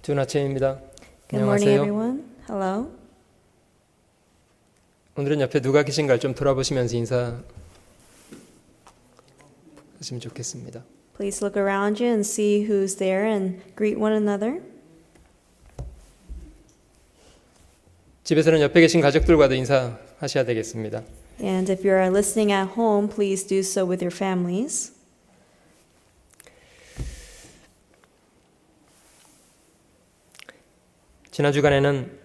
좋은 아침입니다. Good morning, 안녕하세요. everyone. Hello. 오늘은 옆에 누가 계신가를 좀 돌아보시면서 인사하시면 좋겠습니다. Please look around you and see who's there and greet one another. 집에서는 옆에 계신 가족들과도 인사하셔야 되겠습니다. And if you're listening at home, please do so with your families. 지난 주간에는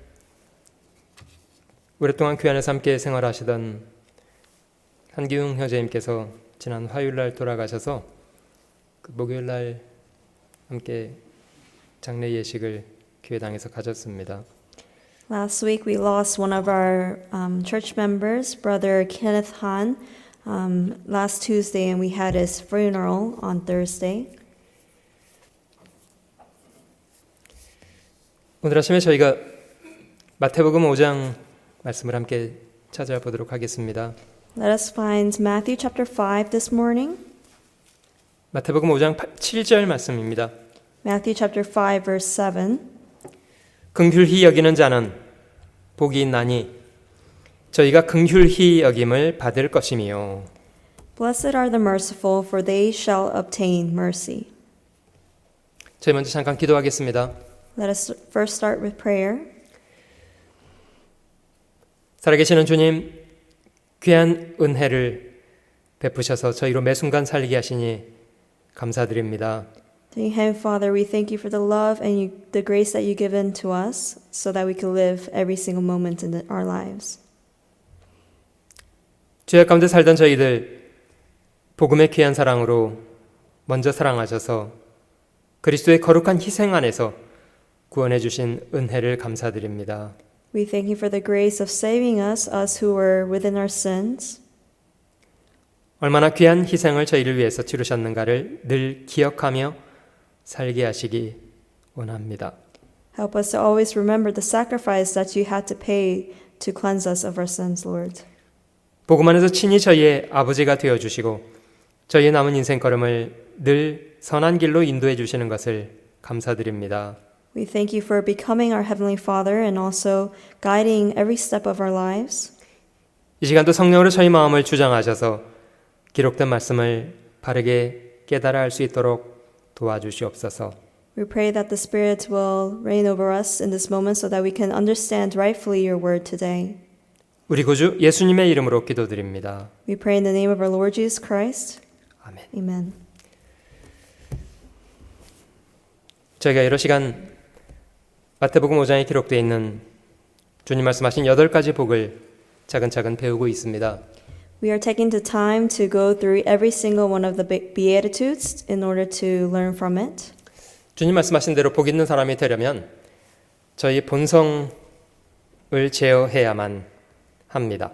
오랫동안 교회 안에서 함께 생활하시던 한기웅 형제님께서 지난 화요일 날 돌아가셔서 목요일 날 함께 장례 예식을 교회당에서 가졌습니다. Last week we lost one of our church members, Brother Kenneth Han, last Tuesday, and we had his funeral on Thursday. 오늘 아침에 저희가 마태복음 5장 말씀을 함께 찾아보도록 하겠습니다. Let us find Matthew chapter 5 this morning. 마태복음 5장 7절 말씀입니다. Matthew chapter 5 verse 7. 긍휼히 여기는 자는 복이 있나니 저희가 긍휼히 여김을 받을 것이며 Blessed are the merciful, for they shall obtain mercy. 저희 먼저 잠깐 기도하겠습니다. Let us first start with prayer. 살아계시는 주님, 귀한 은혜를 베푸셔서 저희로 매 순간 살게 하시니 감사드립니다. Dear Heavenly Father, we thank you for the love and the grace that you've given to us so that we can live every single moment in our lives. 죄악 가운데 살던 저희들 복음의 귀한 사랑으로 먼저 사랑하셔서 그리스도의 거룩한 희생 안에서 구원해 주신 은혜를 감사드립니다. We thank you for the grace of saving us who were within our sins. 얼마나 귀한 희생을 저희를 위해서 치르셨는가를 늘 기억하며 살게 하시기 원합니다. Help us to always remember the sacrifice that you had to pay to cleanse us of our sins, Lord. 복음 안에서 친히 저희의 아버지가 되어주시고 저희의 남은 인생 걸음을 늘 선한 길로 인도해 주시는 것을 감사드립니다. We thank you for becoming our Heavenly Father and also guiding every step of our lives. 이 시간도 성령으로 저희 마음을 주장하셔서 기록된 말씀을 바르게 깨달아 알 수 있도록 도와주시옵소서. We pray that the Spirit will reign over us in this moment so that we can understand rightfully your word today. 우리 구주 예수님의 이름으로 기도드립니다. We pray in the name of our Lord Jesus Christ. 아멘. Amen. 저희가 여러 시간 마태복음 5장에 기록되어 있는 주님 말씀하신 8가지 복을 차근차근 배우고 있습니다. We are taking the time to go through every single one of the Beatitudes in order to learn from it. 주님 말씀하신 대로 복 있는 사람이 되려면 저희 본성을 제어해야만 합니다.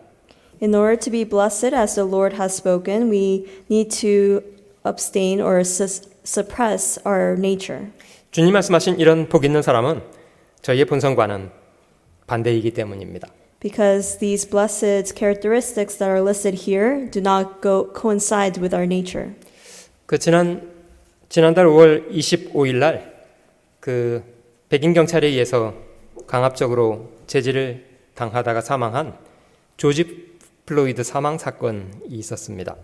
In order to be blessed as the Lord has spoken, we need to abstain or suppress our nature. 주님 말씀하신 이런 복 있는 사람은 저희의 본성과는 반대이기 때문입니다. Because these blessed characteristics that are listed here do not coincide with our nature. 지난달 5월 25일 날 백인 경찰에 의해서 강압적으로 제지를 당하다가 사망한 조지 플로이드 사망 사건이 있었습니다.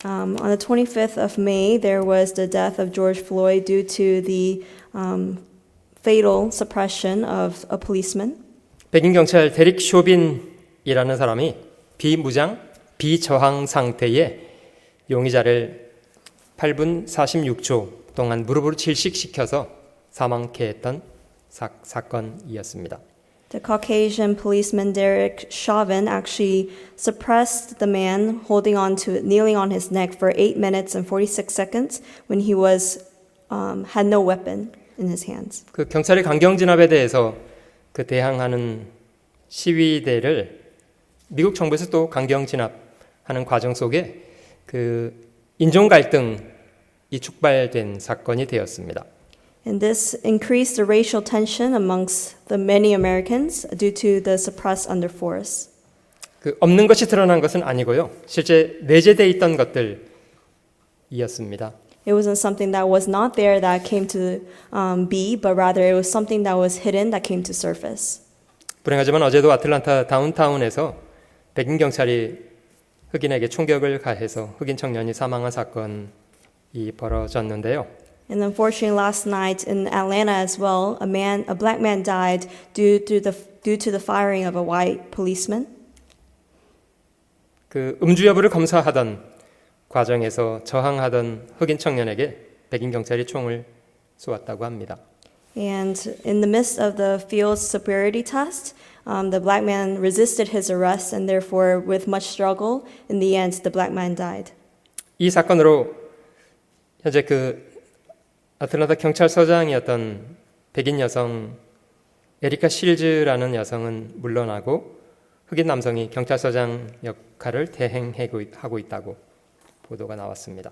On the 25th of May, there was the death of George Floyd due to the fatal suppression of a policeman. 백인 경찰 데릭 쇼빈이라는 사람이 비무장, 비저항 상태의 용의자를 8분 46초 동안 무릎으로 질식시켜서 사망케 했던 사건이었습니다. The Caucasian policeman Derek Chauvin actually suppressed the man kneeling on his neck for 8 minutes and 46 seconds when he had no weapon in his hands. 그 경찰의 강경 진압에 대해서 대항하는 시위대를 미국 정부에서 또 강경 진압하는 과정 속에 인종 갈등이 촉발된 사건이 되었습니다. And this increased the racial tension amongst the many Americans due to the suppressed underforce. 없는 것이 드러난 것은 아니고요. 실제 내재되어 있던 것들이었습니다. It wasn't something that was not there that came to be, but rather it was something that was hidden that came to surface. 불행하지만 어제도 아틀란타 다운타운에서 백인 경찰이 흑인에게 총격을 가해서 흑인 청년이 사망한 사건이 벌어졌는데요. And unfortunately, last night in Atlanta as well, a black man died due to the firing of a white policeman. 그 음주 여부를 검사하던 과정에서 저항하던 흑인 청년에게 백인 경찰이 총을 쏘았다고 합니다. And in the midst of the field sobriety test, the black man resisted his arrest, and therefore, with much struggle, in the end, the black man died. 이 사건으로 현재 그 아틀란타 경찰서장이었던 백인 여성 에리카 실즈라는 여성은 물러나고 흑인 남성이 경찰서장 역할을 대행하고 있다고 보도가 나왔습니다.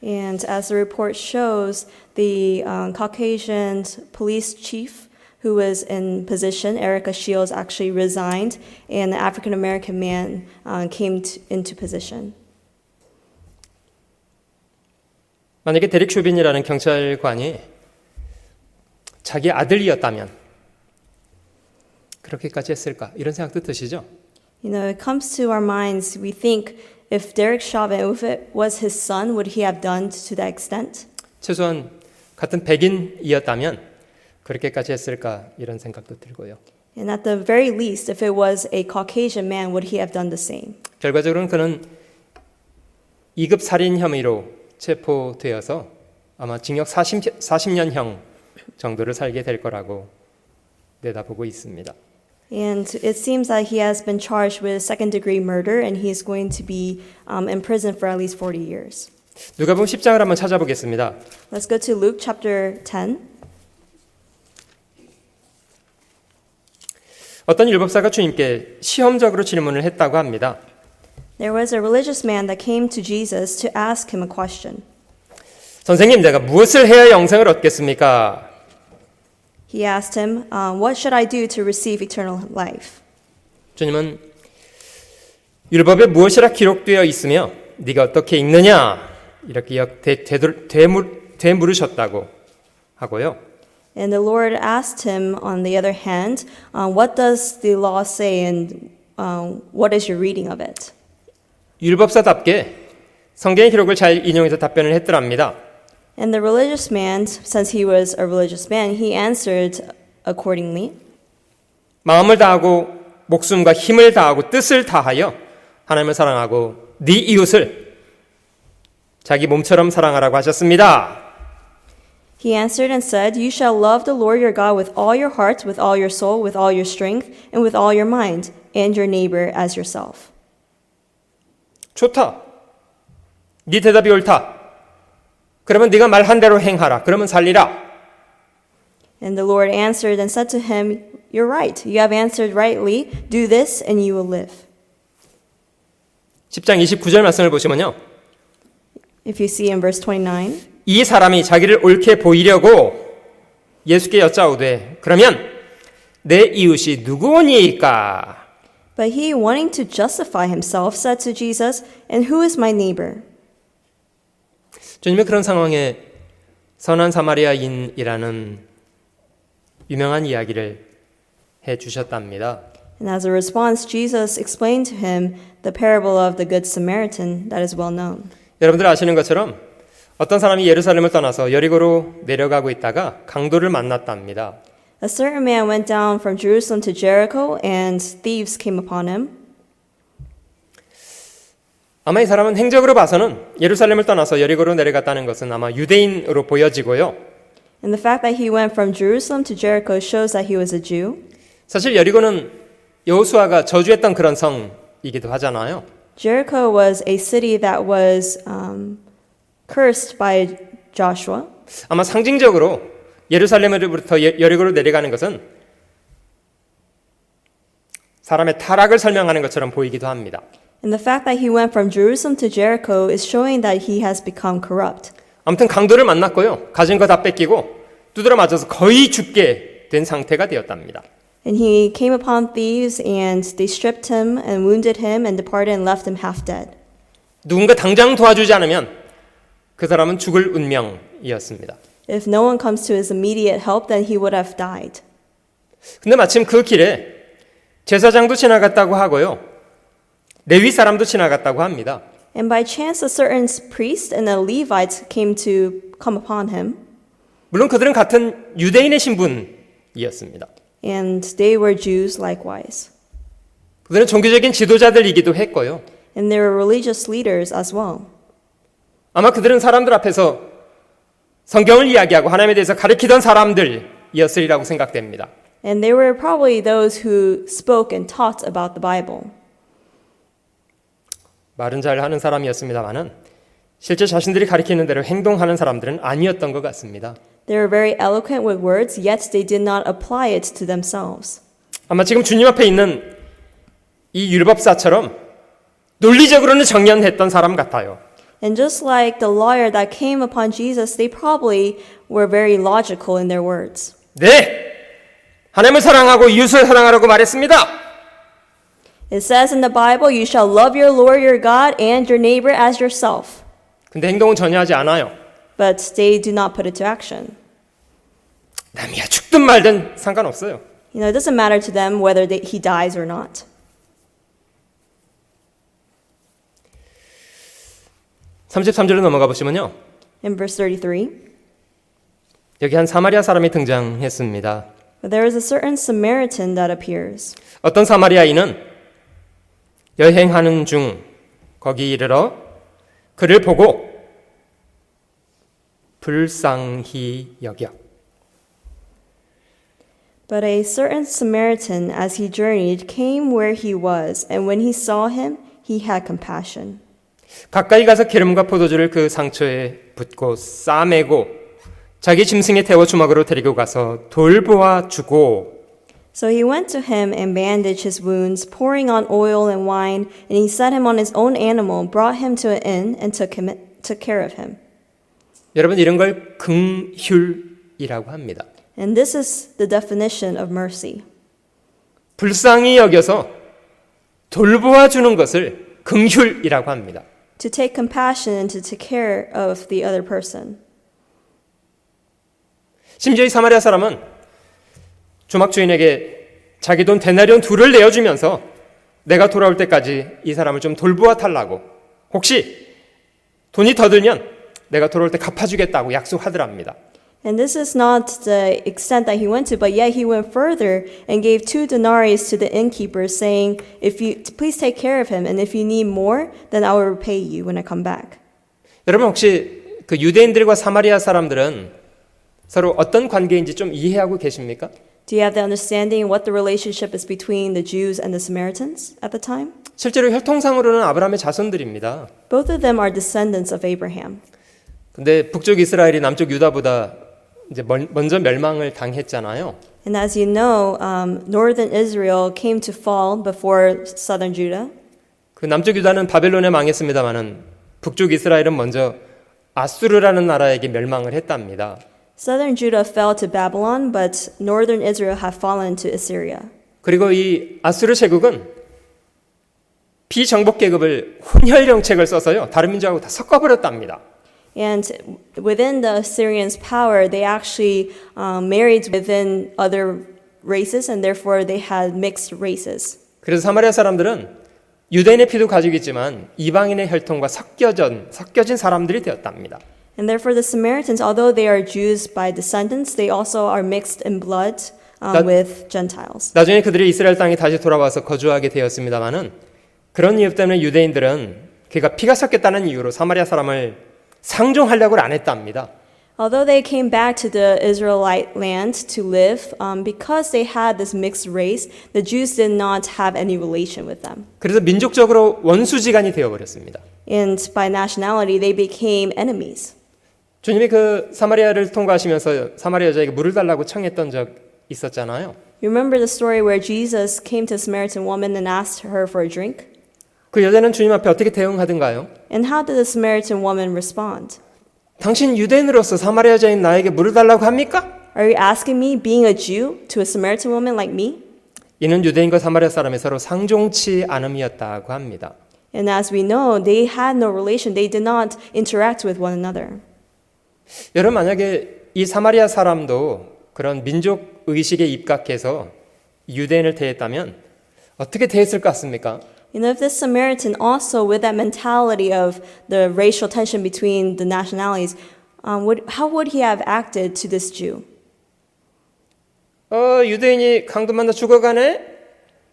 And as the report shows, the Caucasian police chief who was in position, Erica Shields, actually resigned, and the African American man came into position. 만약에 데릭 쇼빈이라는 경찰관이 자기 아들이었다면 그렇게까지 했을까? 이런 생각도 드시죠? You know, it comes to our minds, we think if Derek Chauvin, if it was his son, would he have done to that extent? 최소한 같은 백인이었다면 그렇게까지 했을까? 이런 생각도 들고요. And at the very least, if it was a Caucasian man, would he have done the same? 결과적으로는 그는 2급 살인 혐의로 체포되어서 아마 징역 40년형 정도를 살게 될 거라고 내다보고 있습니다. And it seems that he has been charged with second-degree murder, and he is going to be in prison for at least 40 years. 누가복음 10장을 한번 찾아보겠습니다. Let's go to Luke chapter 10. 어떤 율법사가 주님께 시험적으로 질문을 했다고 합니다. There was a religious man that came to Jesus to ask him a question. 선생님, 내가 무엇을 해야 영생을 얻겠습니까? He asked him, what should I do to receive eternal life? 주님은 율법에 무엇이라 기록되어 있으며 네가 어떻게 읽느냐 이렇게 되물으셨다고 하고요. And the Lord asked him, on the other hand, what does the law say and what is your reading of it? 율법사답게 성경의 기록을 잘 인용해서 답변을 했더랍니다. And the religious man, since he was a religious man, he answered accordingly. 마음을 다하고 목숨과 힘을 다하고 뜻을 다하여 하나님을 사랑하고 네 이웃을 자기 몸처럼 사랑하라고 하셨습니다. He answered and said, You shall love the Lord your God with all your heart, with all your soul, with all your strength, and with all your mind, and your neighbor as yourself. 좋다. 네 대답이 옳다. 그러면 네가 말한 대로 행하라. 그러면 살리라. And the Lord answered and said to him, You're right. You have answered rightly. Do this and you will live. 10장 29절 말씀을 보시면요. If you see in verse 29, 이 사람이 자기를 옳게 보이려고 예수께 여짜오되 그러면 내 이웃이 누구니까? but he, wanting to justify himself, said to Jesus, And who is my neighbor? 주님의 그런 상황에 선한 사마리아인이라는 유명한 이야기를 해 주셨답니다. And as a response, Jesus explained to him the parable of the Good Samaritan that is well known. 여러분들 아시는 것처럼 어떤 사람이 예루살렘을 떠나서 여리고로 내려가고 있다가 강도를 만났답니다. A certain man went down from Jerusalem to Jericho, and thieves came upon him. 아마 이 사람은 행적으로 봐서는 예루살렘을 떠나서 여리고로 내려갔다는 것은 아마 유대인으로 보여지고요. And the fact that he went from Jerusalem to Jericho shows that he was a Jew. 사실 여리고는 여호수아가 저주했던 그런 성이기도 하잖아요. Jericho was a city that was cursed by Joshua. 아마 상징적으로 예루살렘으로부터 여리고로 내려가는 것은 사람의 타락을 설명하는 것처럼 보이기도 합니다. And the fact that he went from Jerusalem to Jericho is showing that he has become corrupt. 아무튼 강도를 만났고요. 가진 거 다 뺏기고 두드러 맞아서 거의 죽게 된 상태가 되었답니다. And he came upon thieves, and they stripped him and wounded him and departed and left him half dead. 누군가 당장 도와주지 않으면 그 사람은 죽을 운명이었습니다. If no one comes to his immediate help, then he would have died. 근데 마침 그 길에 제사장도 지나갔다고 하고요. 레위 사람도 지나갔다고 합니다. And by chance, a certain priest and a Levite come upon him, 물론 그들은 같은 유대인의 신분이었습니다. and they were Jews likewise. 그들은 종교적인 지도자들이기도 했고요. And they were religious leaders as well. 아마 그들은 사람들 앞에서 성경을 이야기하고 하나님에 대해서 가르치던 사람들이었으리라고 생각됩니다. And they were probably those who spoke and taught about the Bible. 말은 잘 하는 사람이었습니다만은 실제 자신들이 가르치는 대로 행동하는 사람들은 아니었던 것 같습니다. They were very eloquent with words, yet they did not apply it to themselves. 아마 지금 주님 앞에 있는 이 율법사처럼 논리적으로는 정연했던 사람 같아요. And just like the lawyer that came upon Jesus, they probably were very logical in their words. 네, 하나님을 사랑하고 이웃을 사랑하라고 말했습니다. It says in the Bible, you shall love your Lord your God and your neighbor as yourself. 근데 행동은 전혀 하지 않아요. But they do not put it to action. 남이야 죽든 말든 상관없어요. You know, it doesn't matter to them whether he dies or not. (33절로) 넘어가 보시면요. In verse 33, 여기 한 사마리아 사람이 등장했습니다. but there is a certain Samaritan that appears. 어떤 사마리아인은 여행하는 중 거기 이르러 그를 보고 불쌍히 여겨. But a certain Samaritan, as he journeyed, came where he was, and when he saw him, he had compassion. 가까이 가서 기름과 포도주를 그 상처에 붓고 싸매고 자기 짐승에 태워 주막으로 데리고 가서 돌보아 주고. So he went to him and bandaged his wounds, pouring on oil and wine, and he set him on his own animal, brought him to an inn, and took care of him. 여러분 이런 걸 긍휼이라고 합니다. And this is the definition of mercy. 불쌍히 여겨서 돌보아 주는 것을 긍휼이라고 합니다. To take compassion and to take care of the other person. 심지어 이 사마리아 사람은 주막 주인에게 자기 돈 데나리온 2를 내어주면서 내가 돌아올 때까지 이 사람을 좀 돌보아 달라고, 혹시 돈이 더 들면 내가 돌아올 때 갚아주겠다고 약속하더랍니다. And this is not the extent that he went to, but yet he went further and gave 2 denarii to the innkeeper, saying, please take care of him, and if you need more, then I will repay you when I come back. 여러분 혹시 그 유대인들과 사마리아 사람들은 서로 어떤 관계인지 좀 이해하고 계십니까? Do you have the understanding of what the relationship is between the Jews and the Samaritans at the time? 실제로 혈통상으로는 아브라함의 자손들입니다. Both of them are descendants of Abraham. 근데 북쪽 이스라엘이 남쪽 유다보다 이제 먼저 멸망을 당했잖아요. And as you know, northern Israel came to fall before southern Judah. 그 남쪽 유다는 바벨론에 망했습니다마는 북쪽 이스라엘은 먼저 아수르라는 나라에게 멸망을 했답니다. Southern Judah fell to Babylon, but northern Israel had fallen to Assyria. 그리고 이 아수르 제국은 비정복 계급을 혼혈 정책을 써서요 다른 민족하고 다 섞어버렸답니다. And within the Assyrians' power, they actually married within other races, and therefore they had mixed races. 그래서 사마리아 사람들은 유대인의 피도 가지고 있지만 이방인의 혈통과 섞여진 사람들이 되었답니다. And therefore the Samaritans, although they are Jews by descendants, they also are mixed in blood with Gentiles. 나중에 그들이 이스라엘 땅에 다시 돌아와서 거주하게 되었습니다마는 그런 이유 때문에 유대인들은 그가 피가 섞였다는 이유로 사마리아 사람을 상종하려고 안 했답니다. Although they came back to the Israelite land to live, because they had this mixed race, the Jews did not have any relation with them. 그래서 민족적으로 원수지간이 되어버렸습니다. And by nationality, they became enemies. 주님이 그 사마리아를 통과하시면서 사마리아 여자에게 물을 달라고 청했던 적 있었잖아요. You remember the story where Jesus came to a Samaritan woman and asked her for a drink? 그 여자는 주님 앞에 어떻게 대응하던가요? And how did the Samaritan woman respond? 당신 유대인으로서 사마리아 여자인 나에게 물을 달라고 합니까? Are you asking me, being a Jew, to a Samaritan woman like me? 이는 유대인과 사마리아 사람의 서로 상종치 않음이었다고 합니다. And as we know, they had no relation. They did not interact with one another. 여러분 만약에 이 사마리아 사람도 그런 민족 의식에 입각해서 유대인을 대했다면 어떻게 대했을 것 같습니까? You know, if this Samaritan also, with that mentality of the racial tension between the nationalities, how would he have acted to this Jew? 유대인이 강도 만나 죽어가네?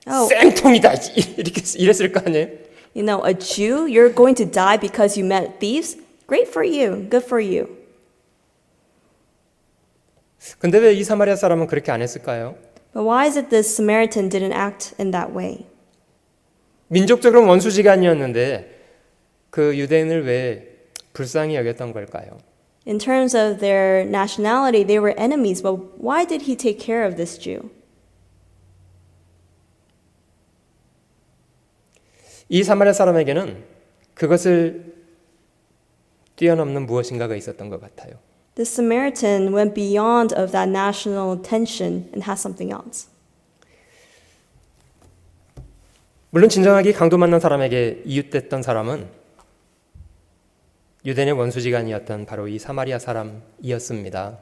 쌩통이다. 이렇게 이랬을 거 아니에요? You know, a Jew, you're going to die because you met thieves? Great for you. Good for you. 근데 왜 이 사마리아 사람은 그렇게 안 했을까요? But why is it this Samaritan didn't act in that way? 민족적으로 원수지간이었는데 그 유대인을 왜 불쌍히 여겼던 걸까요? In terms of their nationality, they were enemies, but why did he take care of this Jew? 이 사마리아 사람에게는 그것을 뛰어넘는 무엇인가가 있었던 것 같아요. The Samaritan went beyond of that national tension and has something else. 물론 진정하게 강도 만난 사람에게 이웃됐던 사람은 유대인의 원수지간이었던 바로 이 사마리아 사람이었습니다.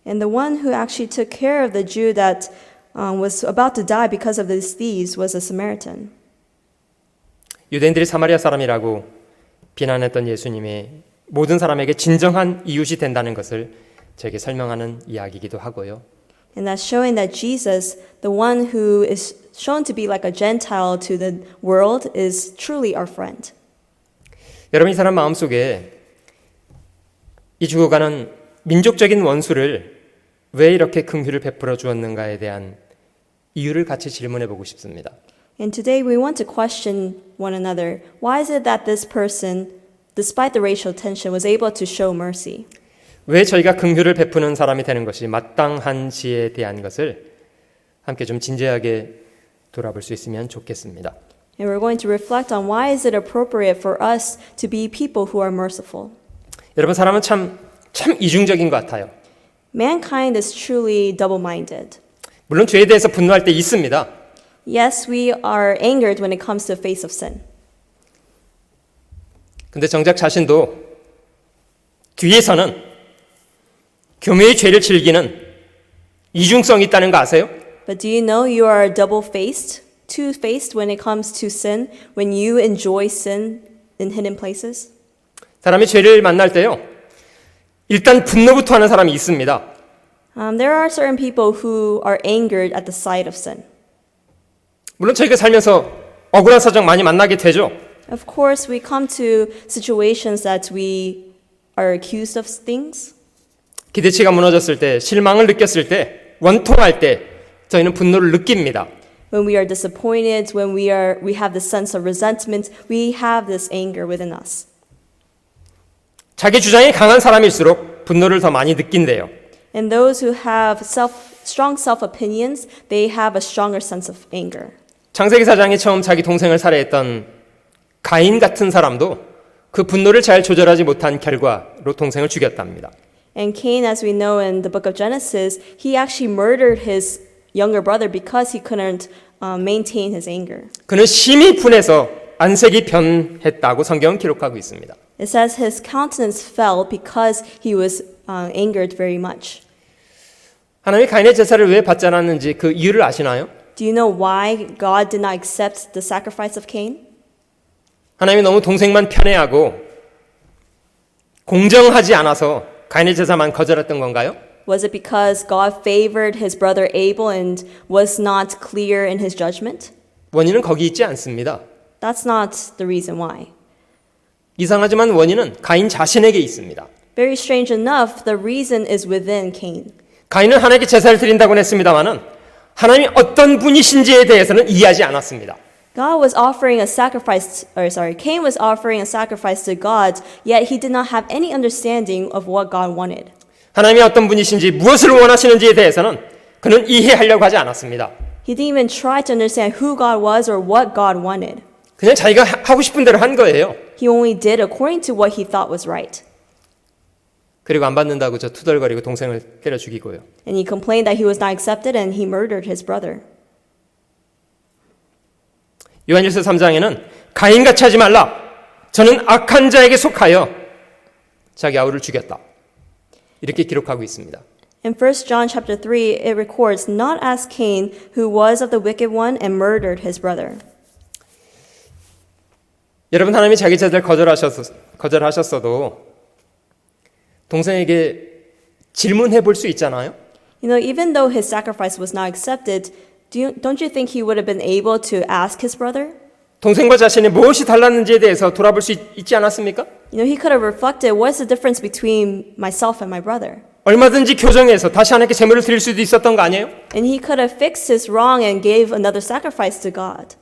And the one who actually took care of the Jew that was about to die because of these thieves was a Samaritan. 유대인들이 사마리아 사람이라고 비난했던 예수님의 모든 사람에게 진정한 이웃이 된다는 것을 저에게 설명하는 이야기이기도 하고요. And that's showing that Jesus, the one who is shown to be like a Gentile to the world, is truly our friend. 여러분 이 사람 마음속에 이 죽어가는 민족적인 원수를 왜 이렇게 긍휼을 베풀어 주었는가에 대한 이유를 같이 질문해 보고 싶습니다. And today we want to question one another. Why is it that this person, despite the racial tension, was able to show mercy? 왜 저희가 긍휼을 베푸는 사람이 되는 것이 마땅한지에 대한 것을 함께 좀 진지하게 돌아볼 수 있으면 좋겠습니다. And we're going to reflect on why is it appropriate for us to be people who are merciful. 여러분 사람은 참 이중적인 것 같아요. Mankind is truly double-minded. 물론 죄에 대해서 분노할 때 있습니다. Yes, we are angered when it comes to the face of sin. 근데 정작 자신도 뒤에서는 교묘히 죄를 즐기는 이중성이 있다는 거 아세요? But do you know you are double-faced, two-faced when it comes to sin, when you enjoy sin in hidden places? 사람이 죄를 만날 때요. 일단 분노부터 하는 사람이 있습니다. There are certain people who are angered at the sight of sin. 물론 저희가 살면서 억울한 사정 많이 만나게 되죠. Of course, we come to situations that we are accused of things. 기대치가 무너졌을 때, 실망을 느꼈을 때, 원통할 때 저희는 분노를 느낍니다. When we are disappointed, when we have this sense of resentment, we have this anger within us. 자기 주장이 강한 사람일수록 분노를 더 많이 느낀대요. And those who have strong self-opinions, they have a stronger sense of anger. 창세기 4장에 처음 자기 동생을 살해했던 가인 같은 사람도 그 분노를 잘 조절하지 못한 결과로 동생을 죽였답니다. And Cain, as we know in the book of Genesis, he actually murdered his younger brother because he couldn't maintain his anger. 그는 심히 분해서 안색이 변했다고 성경은 기록하고 있습니다. It says his countenance fell because he was angered very much. 하나님이 가인의 제사를 왜 받지 않았는지 그 이유를 아시나요? Do you know why God did not accept the sacrifice of Cain? 하나님이 너무 동생만 편애하고 공정하지 않아서 가인의 제사만 거절했던 건가요? Was it because God favored his brother Abel and was not clear in his judgment? 원인은 거기 있지 않습니다. That's not the reason why. 이상하지만 원인은 가인 자신에게 있습니다. Very strange enough, the reason is within Cain. 가인은 하나님께 제사를 드린다고는 했습니다마는 하나님이 어떤 분이신지에 대해서는 이해하지 않았습니다. Cain was offering a sacrifice to God, yet he did not have any understanding of what God wanted. 하나님이 어떤 분이신지 무엇을 원하시는지에 대해서는 그는 이해하려고 하지 않았습니다. He didn't even try to understand who God was or what God wanted. 그냥 자기가 하고 싶은 대로 한 거예요. He only did according to what he thought was right. 그리고 안 받는다고 저 투덜거리고 동생을 때려 죽이고요. And he complained that he was not accepted and he murdered his brother. 요한일서 3장에는 가인같이 하지 말라. 저는 악한 자에게 속하여 자기 아우를 죽였다. 이렇게 기록하고 있습니다. In 1 John chapter 3, it records, not as Cain, who was of the wicked one and murdered his brother. 여러분, 하나님이 자기 자들 거절하셨어도 동생에게 질문해 볼 수 있잖아요. You know, even though his sacrifice was not accepted, don't you think he would have been able to ask his brother? 동생과 자신이 무엇이 달랐는지에 대해서 돌아볼 수 있지 않았습니까? You know, he could have reflected, what's the difference between myself and my brother? 얼마든지 교정해서 다시 하나님께 제물을 드릴 수도 있었던 거 아니에요? And he could have fixed his wrong and gave another sacrifice to God.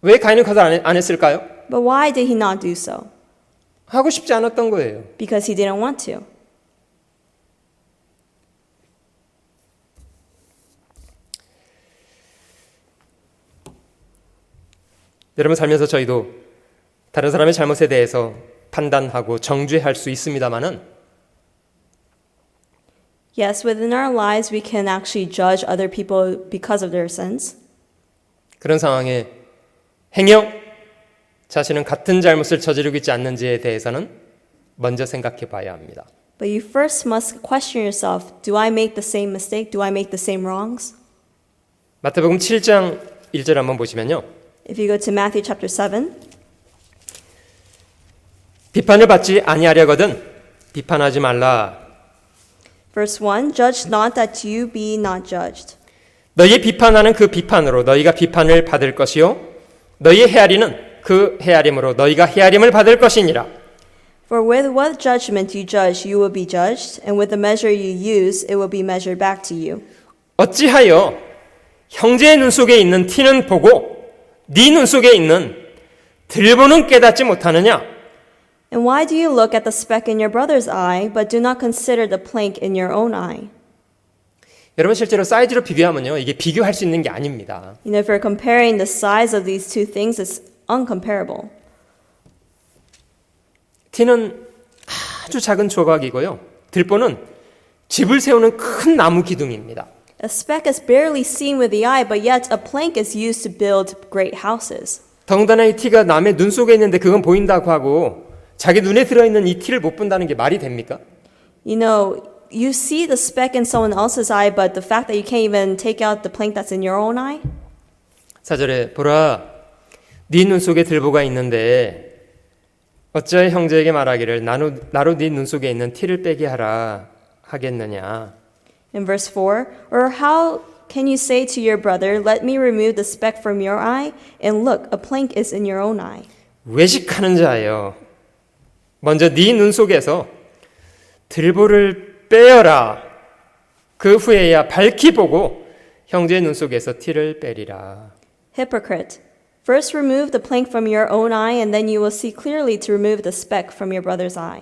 왜 가인은 거절 안 했을까요? But why did he not do so? 하고 싶지 않았던 거예요. Because he didn't want to. 여러분, 살면서 저희도 다른 사람의 잘못에 대해서 판단하고 정죄할 수 있습니다만은 Yes, within our lives we can actually judge other people because of their sins. 그런 상황에 행여 자신은 같은 잘못을 저지르고 있지 않는지에 대해서는 먼저 생각해 봐야 합니다. But you first must question yourself, do I make the same mistake? Do I make the same wrongs? 마태복음 7장 1절 한번 보시면요. If you go to Matthew chapter 7, 비판을 받지 아니하려거든 비판하지 말라. verse 1, judge not that you be not judged. 너희 비판하는 그 비판으로 너희가 비판을 받을 것이요 너희의 헤아리는 그 헤아림으로 너희가 헤아림을 받을 것이니라. For with what judgment you judge, you will be judged, and with the measure you use, it will be measured back to you. 어찌하여 형제의 눈 속에 있는 티는 보고 네 눈 속에 있는 들보는 깨닫지 못하느냐? And why do you look at the speck in your brother's eye, but do not consider the plank in your own eye? 여러분, 실제로 사이즈로 비교하면요, 이게 비교할 수 있는 게 아닙니다. You know, if you're comparing the size of these two things, it's uncomparable. 티는 아주 작은 조각이고요. 들보는 집을 세우는 큰 나무 기둥입니다. A speck is barely seen with the eye, but yet a plank is used to build great houses. 더군다나 이 티가 남의 눈 속에 있는데 그건 보인다고 하고 자기 눈에 들어있는 이 티를 못 본다는 게 말이 됩니까? You know, you see the speck in someone else's eye, but the fact that you can't even take out the plank that's in your own eye? 4절에 보라, 네 눈 속에 들보가 있는데 어찌하여 형제에게 말하기를 나로 네 눈 속에 있는 티를 빼게 하라 하겠느냐. In verse 4, or how can you say to your brother, let me remove the speck from your eye, and look, a plank is in your own eye? 외식하는 자여, 먼저 네 눈 속에서 들보를 빼어라. 그 후에야 밝히 보고 형제의 눈 속에서 티를 빼리라. Hypocrite, first remove the plank from your own eye, and then you will see clearly to remove the speck from your brother's eye.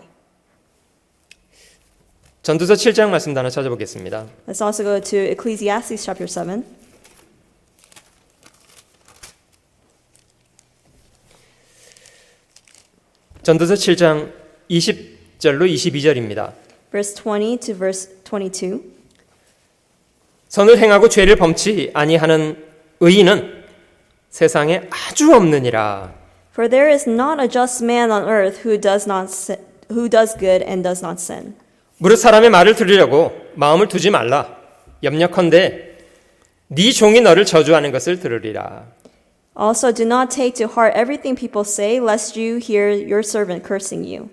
전도서 7장 말씀 하나 찾아보겠습니다. Let's also go to Ecclesiastes chapter 7. 전도서 7장 20절로 22절입니다. Verse 20 to verse 22. 선을 행하고 죄를 범치 아니하는 의인은 세상에 아주 없느니라. For there is not a just man on earth who does good and does not sin. 무릇 사람의 말을 들으려고 마음을 두지 말라. 염려컨대 네 종이 너를 저주하는 것을 들으리라. Also, do not take to heart everything people say, lest you hear your servant cursing you.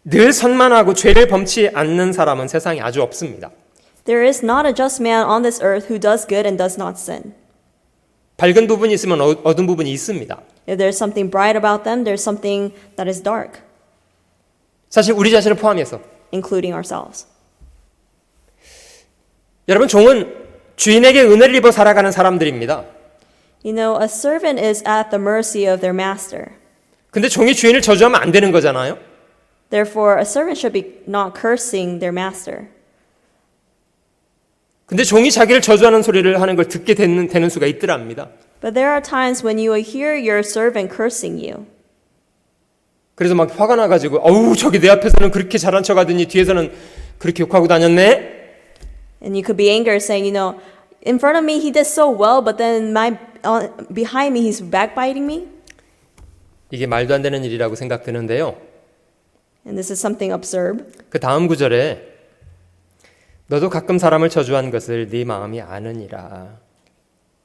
늘 선만하고 죄를 범치 않는 사람은 세상에 아주 없습니다. There is not a just man on this earth who does good and does not sin. 밝은 부분이 있으면 어두운 부분이 있습니다. If there's something bright about them, there's something that is dark, 사실 우리 자신을 포함해서 including ourselves. 여러분, 종은 주인에게 은혜를 입어 살아가는 사람들입니다. You know, a servant is at the mercy of their master. 근데 종이 주인을 저주하면 안 되는 거잖아요. Therefore, a servant should be not cursing their master. 근데 종이 자기를 저주하는 소리를 하는 걸 듣게 되는 수가 있더랍니다. But there are times when you will hear your servant cursing you. 그래서 막 화가 나가지고 어우, 저기 내 앞에서는 그렇게 잘한 척하더니 뒤에서는 그렇게 욕하고 다녔네. And you could be angry saying, you know, in front of me he did so well, but then behind me he's backbiting me. 이게 말도 안 되는 일이라고 생각드는데요. And this is something absurd. 그 다음 구절에 너도 가끔 사람을 저주한 것을 네 마음이 아느니라.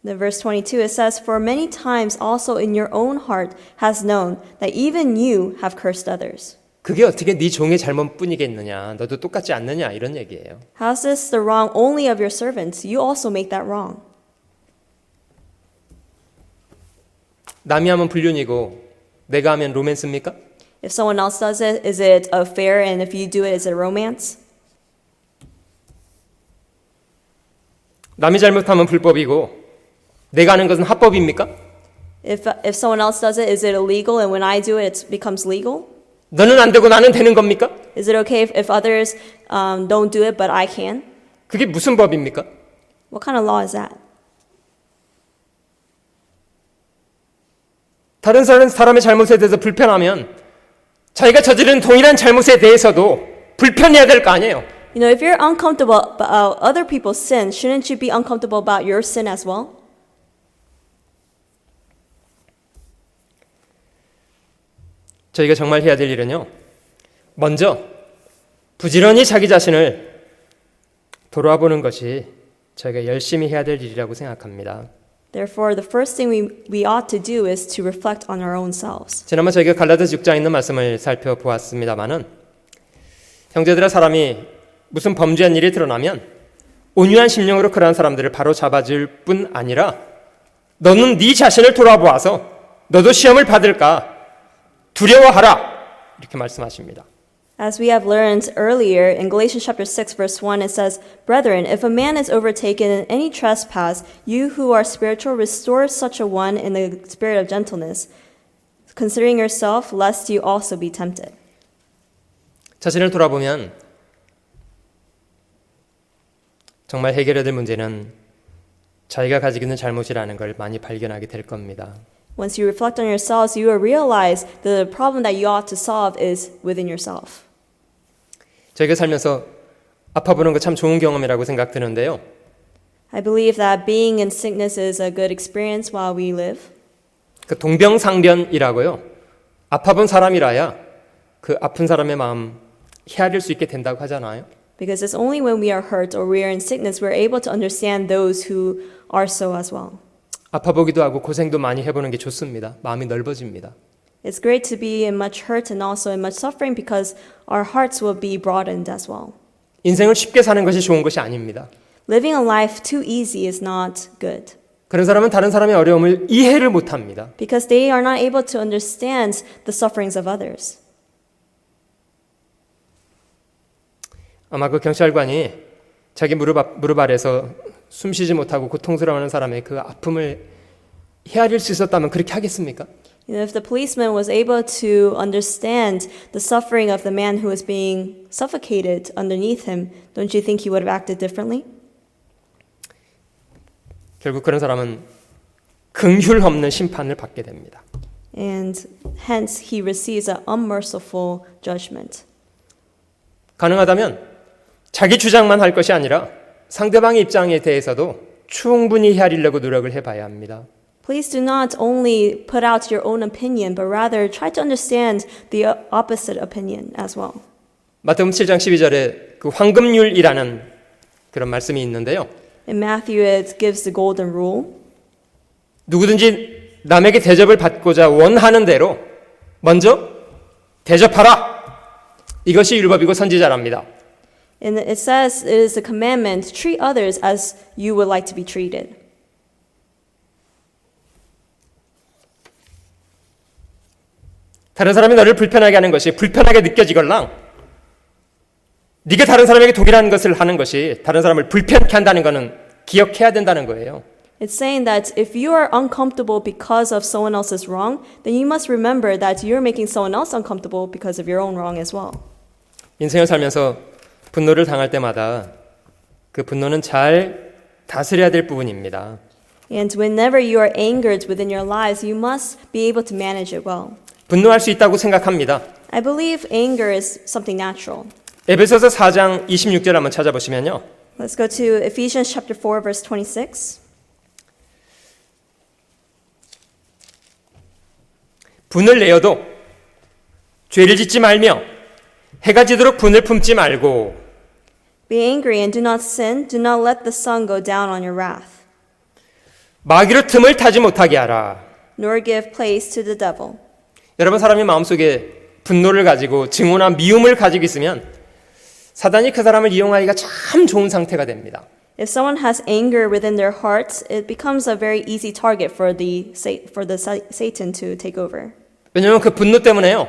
In verse 22 it says, For many times also in your own heart has known that even you have cursed others. 그게 어떻게 네 종의 잘못뿐이겠느냐. 너도 똑같지 않느냐 이런 얘기예요. How is this the wrong only of your servants? You also make that wrong. 남이 하면 불륜이고 내가 하면 로맨스입니까? If someone else does it, is it a affair? And if you do it, is it romance? 남이 잘못하면 불법이고 내가 하는 것은 합법입니까? If someone else does it, is it illegal? And when I do it, it becomes legal? 너는 안 되고 나는 되는 겁니까? Is it okay if others don't do it, but I can? 그게 무슨 법입니까? What kind of law is that? 다른 사람의 잘못에 대해서 불편하면 자기가 저지른 동일한 잘못에 대해서도 불편해야 될 거 아니에요. You know, if you're uncomfortable about other people's sin, shouldn't you be uncomfortable about your sin as well? 저희가 정말 해야 될 일은요. 먼저 부지런히 자기 자신을 돌아보는 것이 저희가 열심히 해야 될 일이라고 생각합니다. Therefore, the first thing we ought to do is to reflect on our own selves. 지난번 저희가 갈라디아서 6장에 있는 말씀을 살펴보았습니다마는 형제들아 사람이 무슨 범죄한 일이 드러나면 온유한 심령으로 그러한 사람들을 바로 잡아줄 뿐 아니라 너는 네 자신을 돌아보아서 너도 시험을 받을까 두려워하라 이렇게 말씀하십니다. As we have learned earlier in Galatians chapter 6 verse 1 it says, Brethren, if a man is overtaken in any trespass, you who are spiritual restore such a one in the spirit of gentleness, considering yourself lest you also be tempted. 자신을 돌아보면 정말 해결해야 될 문제는 자기가 가지고 있는 잘못이라는 걸 많이 발견하게 될 겁니다. Once you reflect on yourselves, you will realize the problem that you ought to solve is within yourself. 저희가 살면서 아파보는 거 참 좋은 경험이라고 생각드는데요. I believe that being in sickness is a good experience while we live. 그 동병상련이라고요. 아파본 사람이라야 그 아픈 사람의 마음 헤아릴 수 있게 된다고 하잖아요. Because it's only when we are hurt or we are in sickness we're able to understand those who are so as well. 아파보기도 하고 고생도 많이 해보는 게 좋습니다. 마음이 넓어집니다. It's great to be in much hurt and also in much suffering because our hearts will be broadened as well. 인생을 쉽게 사는 것이 좋은 것이 아닙니다. Living a life too easy is not good. 그런 사람은 다른 사람의 어려움을 이해를 못합니다. Because they are not able to understand the sufferings of others. 아마 그 경찰관이 자기 무릎 아래서 숨쉬지 못하고 고통스러워하는 사람의 그 아픔을 헤아릴 수 있었다면 그렇게 하겠습니까? You know, if the policeman was able to understand the suffering of the man who was being suffocated underneath him, don't you think he would have acted differently? 결국 그런 사람은 긍휼 없는 심판을 받게 됩니다. And hence he receives an unmerciful judgment. 가능하다면 자기 주장만 할 것이 아니라 상대방의 입장에 대해서도 충분히 헤아리려고 노력을 해봐야 합니다. Please do not only put out your own opinion, but rather try to understand the opposite opinion as well. 마태복음 7장 12절에 그 황금률이라는 그런 말씀이 있는데요. In Matthew, it gives the golden rule. 누구든지 남에게 대접을 받고자 원하는 대로 먼저 대접하라. 이것이 율법이고 선지자랍니다. And it says it is a commandment to treat others as you would like to be treated. 다른 사람이 너를 불편하게 하는 것이 불편하게 느껴지걸랑 네가 다른 사람에게 동일한 것을 하는 것이 다른 사람을 불편케 한다는 것은 기억해야 된다는 거예요. It's saying that if you are uncomfortable because of someone else's wrong, then you must remember that you're making someone else uncomfortable because of your own wrong as well. 인생을 살면서 분노를 당할 때마다 그 분노는 잘 다스려야 될 부분입니다. And whenever you are angered within your lives, you must be able to manage it well. 분노할 수 있다고 생각합니다. I believe anger is something natural. 에베소서 4장 26절 한번 찾아보시면요. Let's go to Ephesians chapter 4, verse 26. 분을 내어도 죄를 짓지 말며 해가 지도록 분을 품지 말고 Be angry and do not sin. Do not let the sun go down on your wrath, 마귀로 틈을 타지 못하게 하라. nor give place to the devil. 여러분, 사람이 마음속에 분노를 가지고 증오나 미움을 가지고 있으면 사단이 그 사람을 이용하기가 참 좋은 상태가 됩니다. If someone has anger within their hearts, it becomes a very easy target for the Satan to take over. 왜냐하면 그 분노 때문에요,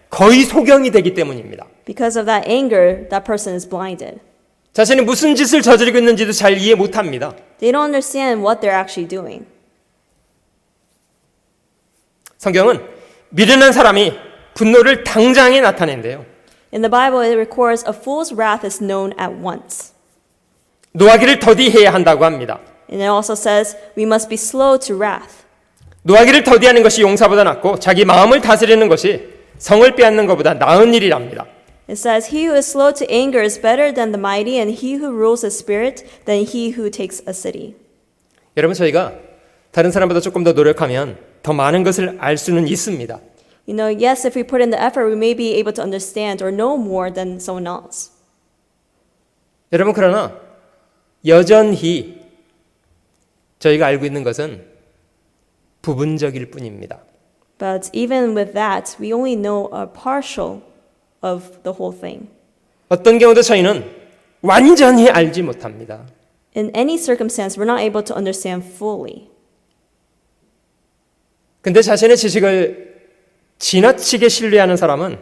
거의 소경이 되기 때문입니다. Because of that anger, that person is blinded. 자신이 무슨 짓을 저지르고 있는지도 잘 이해 못합니다. They don't understand what they're actually doing. 성경은 미련한 사람이 분노를 당장에 나타낸대요. In the Bible, it records a fool's wrath is known at once. 노하기를 더디해야 한다고 합니다. And it also says we must be slow to wrath. 노하기를 더디하는 것이 용사보다 낫고 자기 마음을 다스리는 것이 성을 빼앗는 것보다 나은 일이랍니다. It says, he who is slow to anger is better than the mighty, and he who rules his spirit than he who takes a city. 여러분, 저희가 다른 사람보다 조금 더 노력하면 더 많은 것을 알 수는 있습니다. You know, yes, if we put in the effort, we may be able to understand or know more than someone else. 여러분, 그러나 여전히 저희가 알고 있는 것은 부분적일 뿐입니다. But even with that, we only know a partial of the whole thing. 어떤 경우도 저희는 완전히 알지 못합니다. In any circumstance, we're not able to understand fully. 근데 자신의 지식을 지나치게 신뢰하는 사람은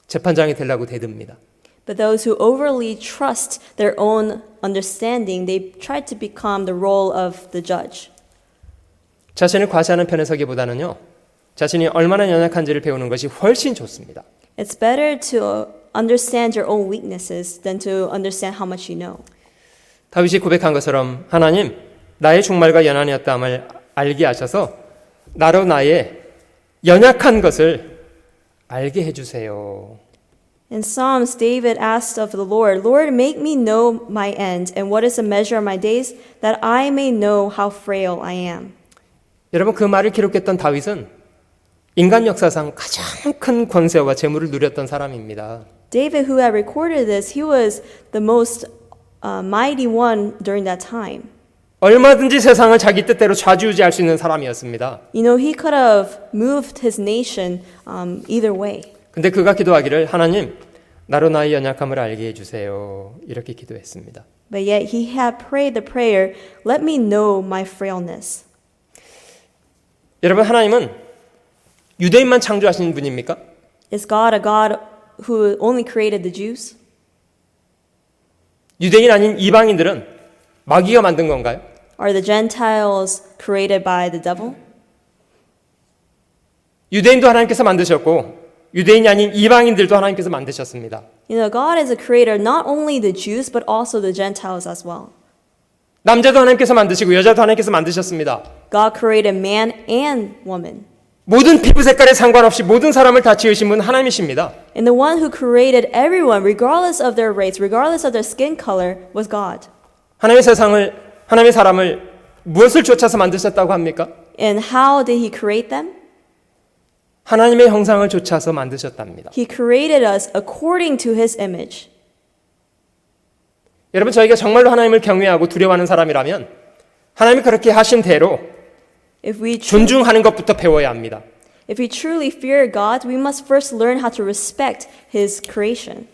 재판장이 되려고 대듭니다. But those who overly trust their own understanding, they try to become the role of the judge. 자신을 과시하는 편에 서기보다는요, 자신이 얼마나 연약한지를 배우는 것이 훨씬 좋습니다. It's better to understand your own weaknesses than to understand how much you know. 다윗이 고백한 것처럼 하나님, 나의 종말과 연한이었다함을 알게 하셔서 나로 나의 연약한 것을 알게 해주세요. In Psalms, David asked of the Lord, Lord, make me know my end, and what is the measure of my days, that I may know how frail I am. 여러분, 그 말을 기록했던 다윗은 인간 역사상 가장 큰 권세와 재물을 누렸던 사람입니다. David, who had recorded this, he was the most mighty one during that time. 얼마든지 세상을 자기 뜻대로 좌지우지할 수 있는 사람이었습니다. You know, he could have moved his nation either way. 근데 그가 기도하기를 하나님, 나로 나의 연약함을 알게 해주세요. 이렇게 기도했습니다. But yet he had prayed the prayer, let me know my frailness. 여러분, 하나님은 유대인만 창조하신 분입니까? Is God a God who only created the Jews? 유대인 아닌 이방인들은 마귀가 만든 건가요? Are the Gentiles created by the devil? 유대인도 하나님께서 만드셨고 유대인이 아닌 이방인들도 하나님께서 만드셨습니다. You know, God is a creator, not only the Jews, but also the Gentiles as well. 남자도 하나님께서 만드시고 여자도 하나님께서 만드셨습니다. God created man and woman. 모든 피부 색깔에 상관없이 모든 사람을 다 지으신 분 하나님이십니다. And the one who created everyone, regardless of their race, regardless of their skin color, was God. 하나님의 세상을, 하나님의 사람을 무엇을 쫓아서 만드셨다고 합니까? And how did he create them? 하나님의 형상을 쫓아서 만드셨답니다. He created us according to his image. 여러분, 저희가 정말로 하나님을 경외하고 두려워하는 사람이라면 하나님이 그렇게 하신 대로 If we 존중하는 것부터 배워야 합니다. If we truly fear God, we must first learn how to respect his creation.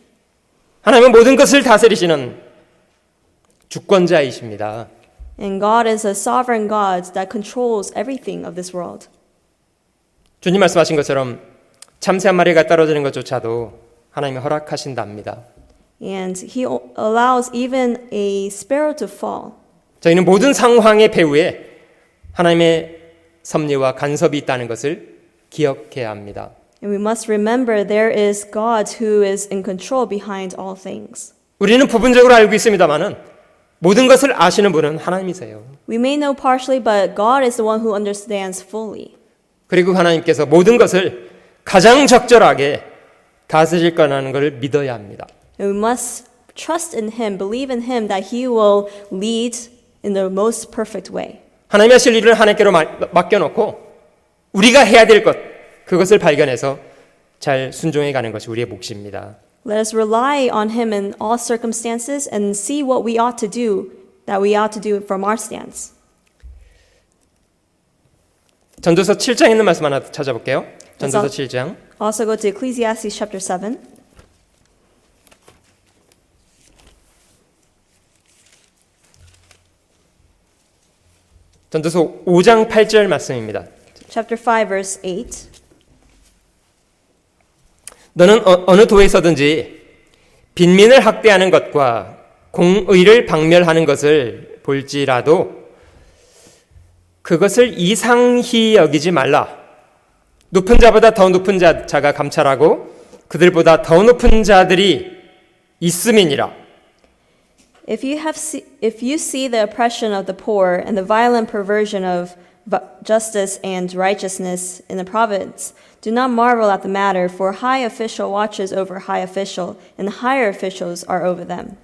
하나님은 모든 것을 다스리시는 주권자이십니다. And God is a sovereign God that controls everything of this world. 주님 말씀하신 것처럼 참새 한 마리가 떨어지는 것조차도 하나님이 허락하신답니다. And he allows even a sparrow to fall. 저희는 모든 상황의 배후에 하나님의 섭리와 간섭이 있다는 것을 기억해야 합니다. And we must remember there is God who is in control behind all things. 우리는 부분적으로 알고 있습니다만은 모든 것을 아시는 분은 하나님이세요. We may know partially, but God is the one who understands fully. 그리고 하나님께서 모든 것을 가장 적절하게 다스릴 거라는 것을 믿어야 합니다. And we must trust in Him, believe in Him that He will lead in the most perfect way. 하나님이 하실 일을 하나님께로 맡겨놓고 우리가 해야 될 것, 그것을 발견해서 잘 순종해 가는 것이 우리의 몫입니다. Let us rely on Him in all circumstances and see what we ought to do, that we ought to do from our stance. 전도서 7장에 있는 말씀 하나 찾아볼게요. 전도서 7장. Also go to Ecclesiastes chapter 7. 전도서 5장 8절 말씀입니다. Chapter 5, verse 8. 너는 어느 도에서든지 빈민을 학대하는 것과 공의를 박멸하는 것을 볼지라도 그것을 이상히 여기지 말라. 높은 자보다 더 높은 자가 감찰하고 그들보다 더 높은 자들이 있음이니라. If you see the oppression of the poor and the violent perversion of justice and righteousness in the province, do not marvel at the matter, for high official watches over high official, and higher officials are over them.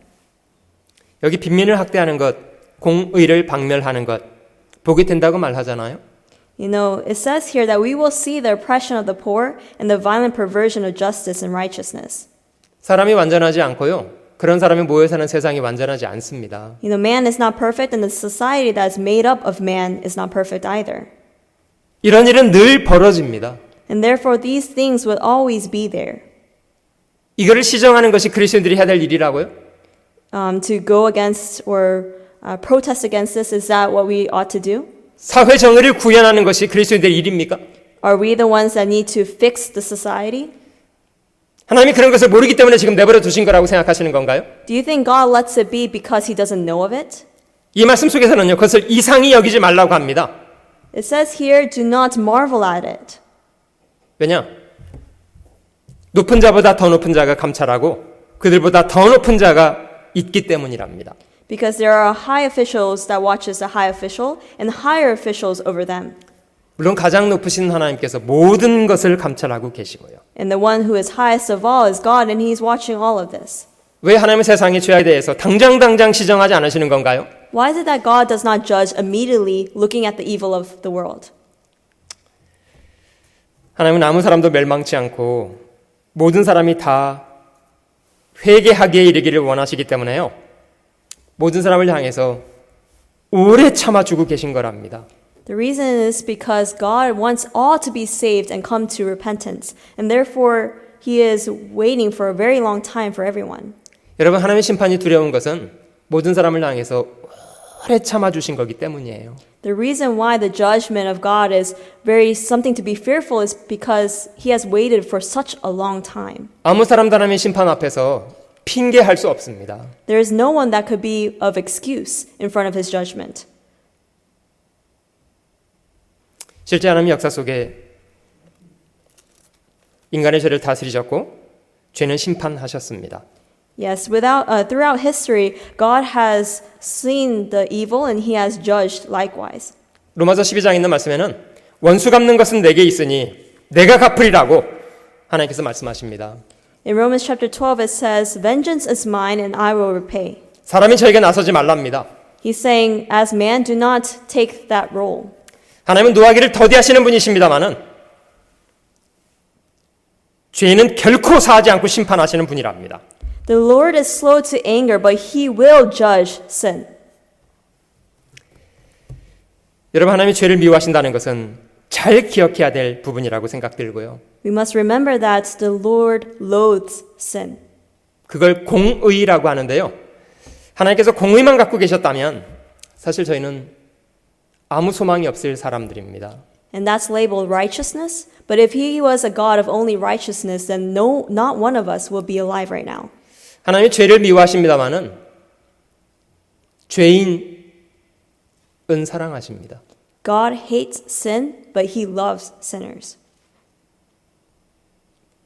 여기 빈민을 학대하는 것, 공의를 박멸하는 것 보게 된다고 말하잖아요. You know, it says here that we will see the oppression of the poor and the violent perversion of justice and righteousness. 사람이 완전하지 않고요. 그런 사람이 모여 사는 세상이 완전하지 않습니다. You know, man is not perfect, and the society that is made up of man is not perfect either. 이런 일은 늘 벌어집니다. And therefore, these things will always be there. 이거를 시정하는 것이 그리스도인들이 해야 될 일이라고요? To go against or protest against this, is that what we ought to do? 사회 정의를 구현하는 것이 그리스도인들의 일입니까? Are we the ones that need to fix the society? 하나님이 그런 것을 모르기 때문에 지금 내버려 두신 거라고 생각하시는 건가요? Do you think God lets it be because He doesn't know of it? 이 말씀 속에서는요, 그것을 이상히 여기지 말라고 합니다. It says here, do not marvel at it. 왜냐? 높은 자보다 더 높은 자가 감찰하고 그들보다 더 높은 자가 있기 때문이랍니다. Because there are high officials that watches the high official and higher officials over them. 물론 가장 높으신 하나님께서 모든 것을 감찰하고 계시고요. And the one who is highest of all is God, and He's watching all of this. 왜 하나님은 세상의 죄에 대해서 당장 시정하지 않으시는 건가요? Why is it that God does not judge immediately looking at the evil of the world? 하나님은 아무 사람도 멸망치 않고 모든 사람이 다 회개하기에 이르기를 원하시기 때문에요. 모든 사람을 향해서 오래 참아주고 계신 거랍니다. The reason is because God wants all to be saved and come to repentance, and therefore He is waiting for a very long time for everyone. 여러분, 하나님의 심판이 두려운 것은 모든 사람을 향해서 오래 참아주신 거기 때문이에요. The reason why the judgment of God is very something to be fearful is because He has waited for such a long time. 아무 사람도 하나님의 심판 앞에서 핑계할 수 없습니다. There is no one that could be of excuse in front of His judgment. 실제 하나님 역사 속에 인간의 죄를 다스리셨고 죄는 심판하셨습니다. Yes, throughout history, God has seen the evil and He has judged likewise. 로마서 12장에 있는 말씀에는 원수 갚는 것은 내게 있으니 내가 갚으리라고 하나님께서 말씀하십니다. In Romans chapter 12 it says, "Vengeance is mine and I will repay." 사람이 저에게 나서지 말랍니다. He's saying, as man, do not take that role. 하나님은 노하기를 더디하시는 분이십니다마는 죄는 결코 사하지 않고 심판하시는 분이랍니다. The Lord is slow to anger, but He will judge sin. 여러분, 하나님이 죄를 미워하신다는 것은 잘 기억해야 될 부분이라고 생각들고요. We must remember that the Lord loathes sin. 그걸 공의라고 하는데요. 하나님께서 공의만 갖고 계셨다면 사실 저희는 아무 소망이 없을 사람들입니다. And that's labeled righteousness. But if He was a God of only righteousness, then not one of us will be alive right now. 하나님이 죄를 미워하십니다마는 죄인은 사랑하십니다. God hates sin, but He loves sinners.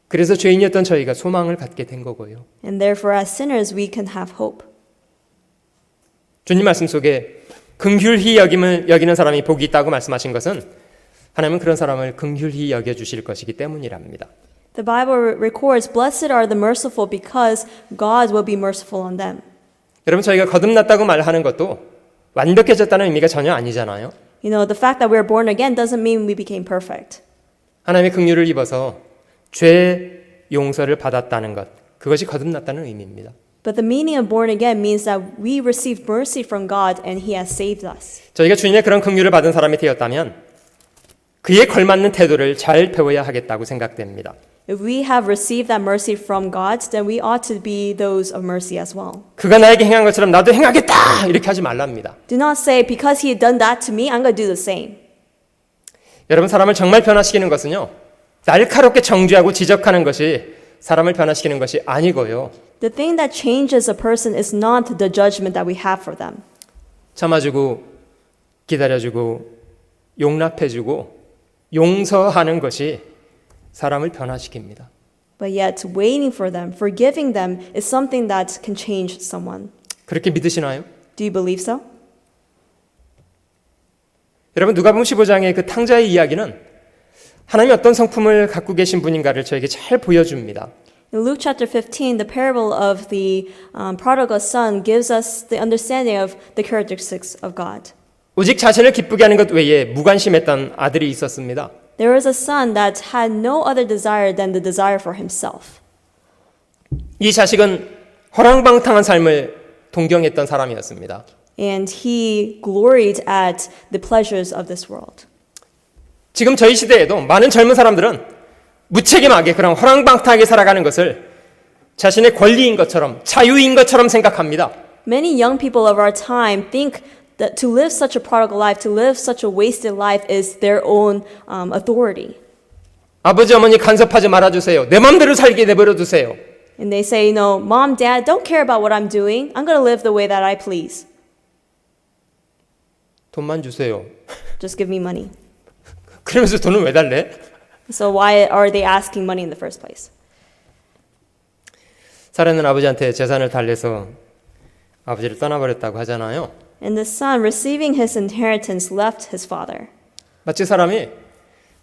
그래서 죄인이었던 저희가 소망을 갖게 된 거고요. And therefore, as sinners, we can have hope. 주님 말씀 속에 긍휼히 여기는 사람이 복이 있다고 말씀하신 것은 하나님은 그런 사람을 긍휼히 여겨주실 것이기 때문이랍니다. The Bible records, "Blessed are the merciful because God will be merciful on them." 여러분 저희가 거듭났다고 말하는 것도 완벽해졌다는 의미가 전혀 아니잖아요. You know, the fact that we're born again doesn't mean we became perfect. 하나님의 긍휼을 입어서 죄 용서를 받았다는 것, 그것이 거듭났다는 의미입니다. But the meaning of born again means that we received mercy from God and He has saved us. 저희가 주님의 그런 긍휼을 받은 사람이 되었다면 그에 걸맞는 태도를 잘 배워야 하겠다고 생각됩니다. If we have received that mercy from God, then we ought to be those of mercy as well. 그가 나에게 행한 것처럼 나도 행하겠다 이렇게 하지 말랍니다. Do not say, because He had done that to me, I'm going to do the same. 여러분 사람을 정말 변화시키는 것은요, 날카롭게 정죄하고 지적하는 것이 사람을 변화시키는 것이 아니고요. The thing that changes a person is not the judgment that we have for them. 참아주고 기다려주고 용납해주고 용서하는 것이 사람을 변화시킵니다. But yet, waiting for them, forgiving them, is something that can change someone. 그렇게 믿으시나요? Do you believe so? 여러분 누가복음 15장의 그 탕자의 이야기는 하나님이 어떤 성품을 갖고 계신 분인가를 저에게 잘 보여줍니다. In Luke chapter 15, the parable of the prodigal son gives us the understanding of the characteristics of God. 오직 자신을 기쁘게 하는 것 외에 무관심했던 아들이 있었습니다. There was a son that had no other desire than the desire for himself. 이 자식은 허랑방탕한 삶을 동경했던 사람이었습니다. And he gloried at the pleasures of this world. 지금 저희 시대에도 많은 젊은 사람들은 무책임하게 그런 허랑방탕하게 살아가는 것을 자신의 권리인 것처럼 자유인 것처럼 생각합니다. Many young people of our time think that to live such a prodigal life, to live such a wasted life is their own authority. 아버지 어머니 간섭하지 말아주세요. 내 맘대로 살게 내버려 두세요. And they say, you know, Mom, Dad, don't care about what I'm doing. I'm going to live the way that I please. 돈만 주세요. Just give me money. 그러면서 돈은 왜 달래? So why are they asking money in the first place? 사례는 아버지한테 재산을 달래서 아버지를 떠나버렸다고 하잖아요. And the son, receiving his inheritance, left his father. 마치 사람이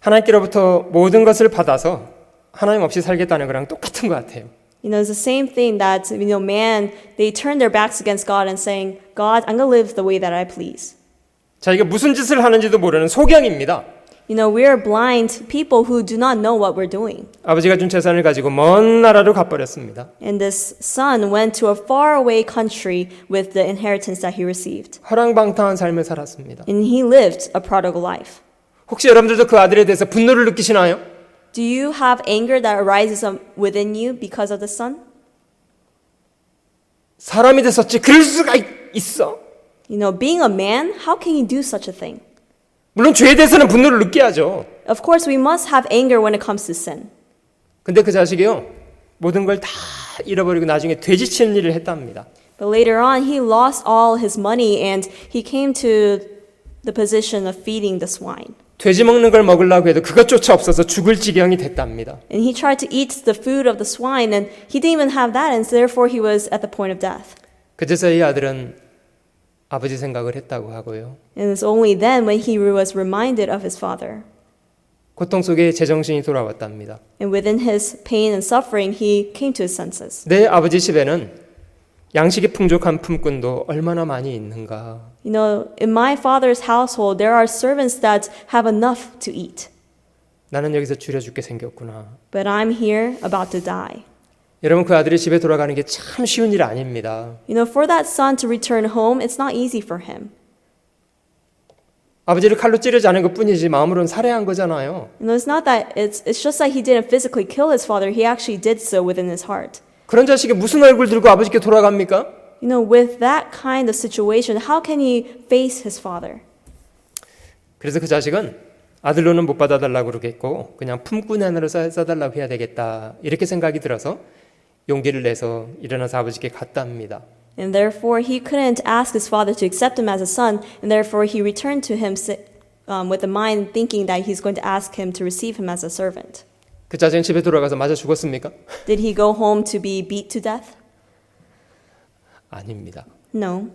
하나님께로부터 모든 것을 받아서 하나님 없이 살겠다는 거랑 똑같은 것 같아요. You know, it's the same thing that, you know, man, they turn their backs against God and saying, God, I'm going to live the way that I please. 자기가 무슨 짓을 하는지도 모르는 소경입니다. You know, we're blind people who do not know what we're doing. 아버지가 준 재산을 가지고 먼 나라로 가버렸습니다. And this son went to a faraway country with the inheritance that he received. 허랑방탕한 삶을 살았습니다. And he lived a prodigal life. 혹시 여러분들도 그 아들에 대해서 분노를 느끼시나요? Do you have anger that arises within you because of the son? 사람이 됐었지 그럴 수가 있어? You know, being a man, how can you do such a thing? 물론 죄에 대해서는 분노를 느껴야죠. Of course, we must have anger when it comes to sin. 근데 그 자식이요, 모든 걸 다 잃어버리고 나중에 돼지치는 일을 했답니다. But later on, he lost all his money and he came to the position of feeding the swine. 돼지 먹는 걸 먹으려고 해도 그것조차 없어서 죽을 지경이 됐답니다. And he tried to eat the food of the swine and he didn't even have that and therefore he was at the point of death. 그제서 이 아들은 아버지 생각을 했다고 하고요. And it's only then when he was reminded of his father. 고통 속에 제정신이 돌아왔답니다. And within his pain and suffering, he came to his senses. 내 아버지 집에는 양식이 풍족한 품꾼도 얼마나 많이 있는가. You know, in my father's household, there are servants that have enough to eat. 나는 여기서 줄여 죽게 생겼구나. But I'm here about to die. 여러분 그 아들이 집에 돌아가는 게 참 쉬운 일 아닙니다. You know, for that son to return home, it's not easy for him. 아버지를 칼로 찌르지 않은 것뿐이지 마음으로는 살해한 거잖아요. You know, it's not that it's just that he didn't physically kill his father. He actually did so within his heart. 그런 자식이 무슨 얼굴 들고 아버지께 돌아갑니까? You know, with that kind of situation, how can he face his father? 그래서 그 자식은 아들로는 못 받아달라고 그러겠고 그냥 품꾼 하나로 써달라고 해야 되겠다 이렇게 생각이 들어서 용기를 내서 일어나서 아버지께 갔답니다. And therefore, he couldn't ask his father to accept him as a son, and therefore he returned to him with the mind thinking that he's going to ask him to receive him as a servant. 그 자식은 집에 돌아가서 맞아 죽었습니까? Did he go home to be beat to death? 아닙니다. No.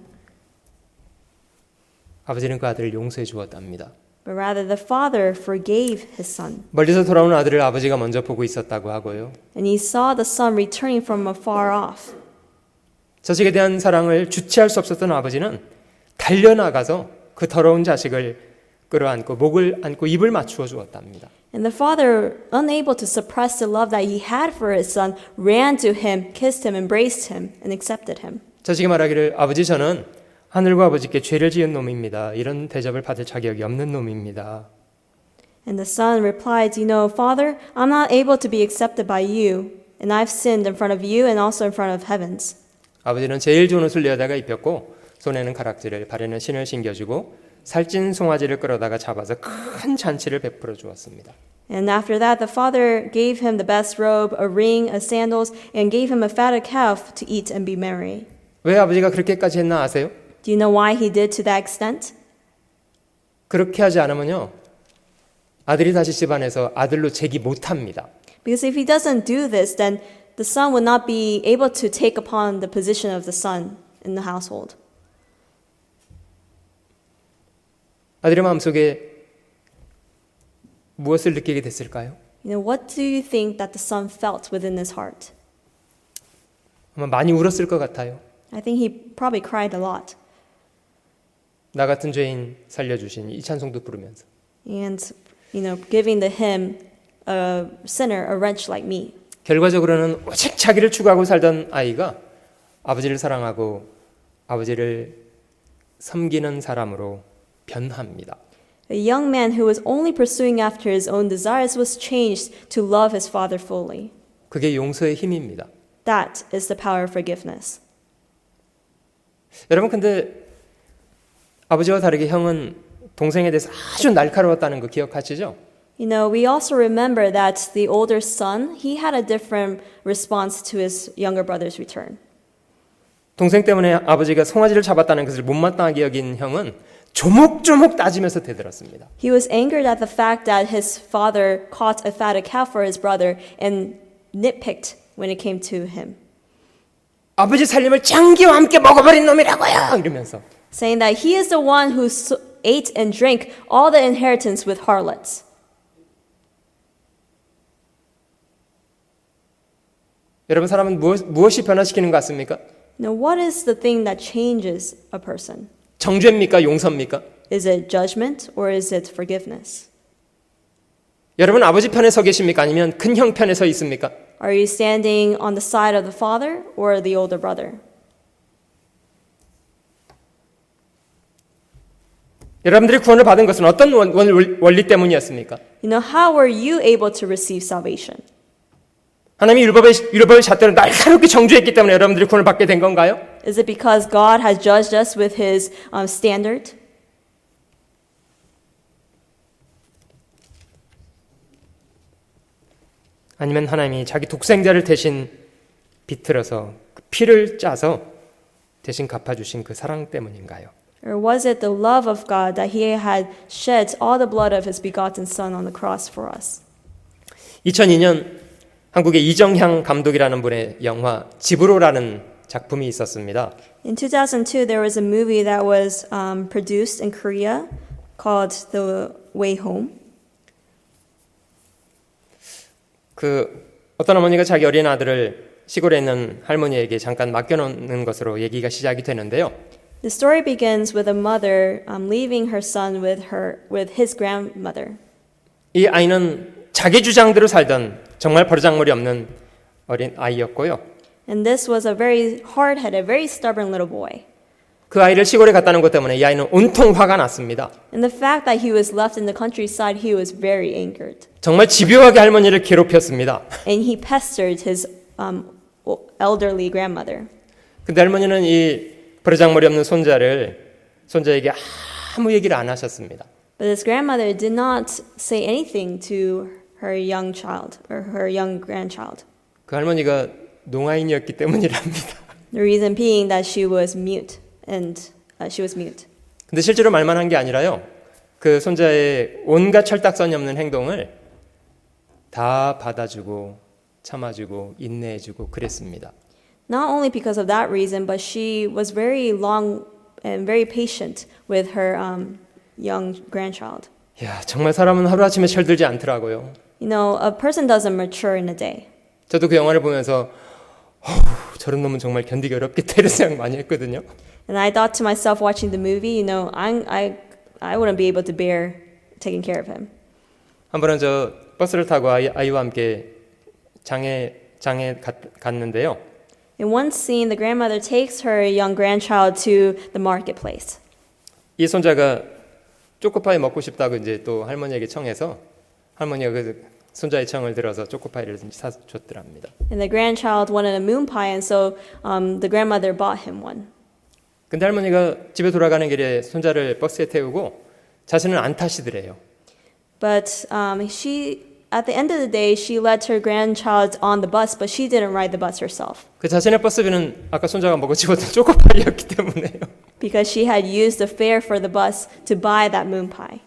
아버지는 그 아들을 용서해 주었답니다. but rather the father forgave his son. 멀리서 돌아오는 아들을 아버지가 먼저 보고 있었다고 하고요. And he saw the son returning from afar off. 자식에 대한 사랑을 주체할 수 없었던 아버지는 달려나가서 그 더러운 자식을 끌어안고 목을 안고 입을 맞추어 주었답니다. And the father, unable to suppress the love that he had for his son, ran to him, kissed him, embraced him, and accepted him. 자식이 말하기를 아버지 저는 하늘과 아버지께 죄를 지은 놈입니다. 이런 대접을 받을 자격이 없는 놈입니다. And the son replied, You know, Father, I'm not able to be accepted by you, and I've sinned in front of you and also in front of heavens. 아버지는 제일 좋은 옷을 내어다가 입혔고 손에는 가락지를 발에는 신을 신겨주고 살찐 송아지를 끌어다가 잡아서 큰 잔치를 베풀어 주었습니다. And after that, the father gave him the best robe, a ring, a sandals, and gave him a fatted calf to eat and be merry. 왜 아버지가 그렇게까지 했나 아세요? Do you know why he did to that extent? 그렇게 하지 않으면요 아들이 다시 집안에서 아들로 재기 못합니다. Because if he doesn't do this, then the son would not be able to take upon the position of the son in the household. 아들의 마음속에 무엇을 느끼게 됐을까요? You know, what do you think that the son felt within his heart? 아마 많이 울었을 것 같아요. I think he probably cried a lot. 나 같은 죄인 살려주신 이 찬송도 부르면서 And, you know, giving the hymn, a sinner, a wretch like me. 결과적으로는 오직 자기를 추구하고 살던 아이가 아버지를 사랑하고 아버지를 섬기는 사람으로 변합니다. A young man who was only pursuing after his own desires was changed to love his father fully. 그게 용서의 힘입니다. That is the power of forgiveness. 여러분 근데 아버지와 다르게 형은 동생에 대해서 아주 날카로웠다는 거 기억하시죠? You know, we also remember that the older son, he had a different response to his younger brother's return. 동생 때문에 아버지가 송아지를 잡았다는 것을 못마땅하게 여긴 형은 조목조목 따지면서 대들었습니다. He was angered at the fact that his father caught a fatted calf for his brother and nitpicked when it came to him, 아버지 살림을 장기와 함께 먹어버린 놈이라고요 이러면서 saying that he is the one who ate and drank all the inheritance with harlots. 여러분 사람은 무엇이 변화시키는 것 같습니까? Now, what is the thing that changes a person? 정죄입니까? 용서입니까? Is it judgment or is it forgiveness? 여러분 아버지 편에 서 계십니까? 아니면 큰 형 편에 서 있습니까? Are you standing on the side of the father or the older brother? 여러분들이 구원을 받은 것은 어떤 원리 때문이었습니까? You know, how were you able to receive salvation? 하나님이 율법의 잣대로 날카롭게 정죄했기 때문에 여러분들이 구원을 받게 된 건가요? Is it because God has judged us with his standard? 아니면 하나님이 자기 독생자를 대신 비틀어서 그 피를 짜서 대신 갚아주신 그 사랑 때문인가요? Or was it the love of God that he had shed all the blood of his begotten son on the cross for us? 2002년 한국의 이정향 감독이라는 분의 영화 집으로라는 작품이 있었습니다. In 2002, there was a movie that was produced in Korea called The Way Home. 그 어떤 어머니가 자기 어린 아들을 시골에 있는 할머니에게 잠깐 맡겨놓는 것으로 얘기가 시작이 되는데요. The story begins with a mother leaving her son with his grandmother. 이 아이는 자기 주장대로 살던 정말 버르장머리 없는 어린 아이였고요. And this was a very hard-headed, very stubborn little boy. 그 아이를 시골에 갔다는 것 때문에 이 아이는 온통 화가 났습니다. And the fact that he was left in the countryside, he was very angered. 정말 집요하게 할머니를 괴롭혔습니다. And he pestered his elderly grandmother. 근데 할머니는 이 버르장머리 없는 손자에게 아무 얘기를 안 하셨습니다. But his grandmother did not say anything to her young child or her young grandchild. 그 할머니가 농아인이었기 때문이랍니다. The reason being that she was mute and she was mute. 근데 실제로 말만 한 게 아니라요. 그 손자의 온갖 철딱선이 없는 행동을 다 받아주고 참아주고 인내해주고 그랬습니다. Not only because of that reason, but she was very long and very patient with her young grandchild. 야, 정말 사람은 하루아침에 철들지 않더라고요. You know, a person doesn't mature in a day. 저도 그 영화를 보면서 저런 놈은 정말 견디기 어렵겠다 이런 생각 많이 했거든요. And I thought to myself watching the movie, you know, I wouldn't be able to bear taking care of him. 한 번은 저 버스를 타고 아이와 함께 장에 갔는데요. In one scene, the grandmother takes her young grandchild to the marketplace. 이 손자가 초코파이 먹고 싶다고 이제 또 할머니에게 청해서 할머니가 그 손자의 청을 들어서 초코파이를 사줬더랍니다. And the grandchild wanted a moon pie, and so the grandmother bought him one. 근데 할머니가 집에 돌아가는 길에 손자를 버스에 태우고 자신은 안 타시더래요. But at the end of the day, she let her grandchild on the bus, but she didn't ride the bus herself 그 자신의 버스비는 아까 손자가 먹어 집었던 초코파이였기 때문에요. because she had used the fare for the bus to buy that moon pie.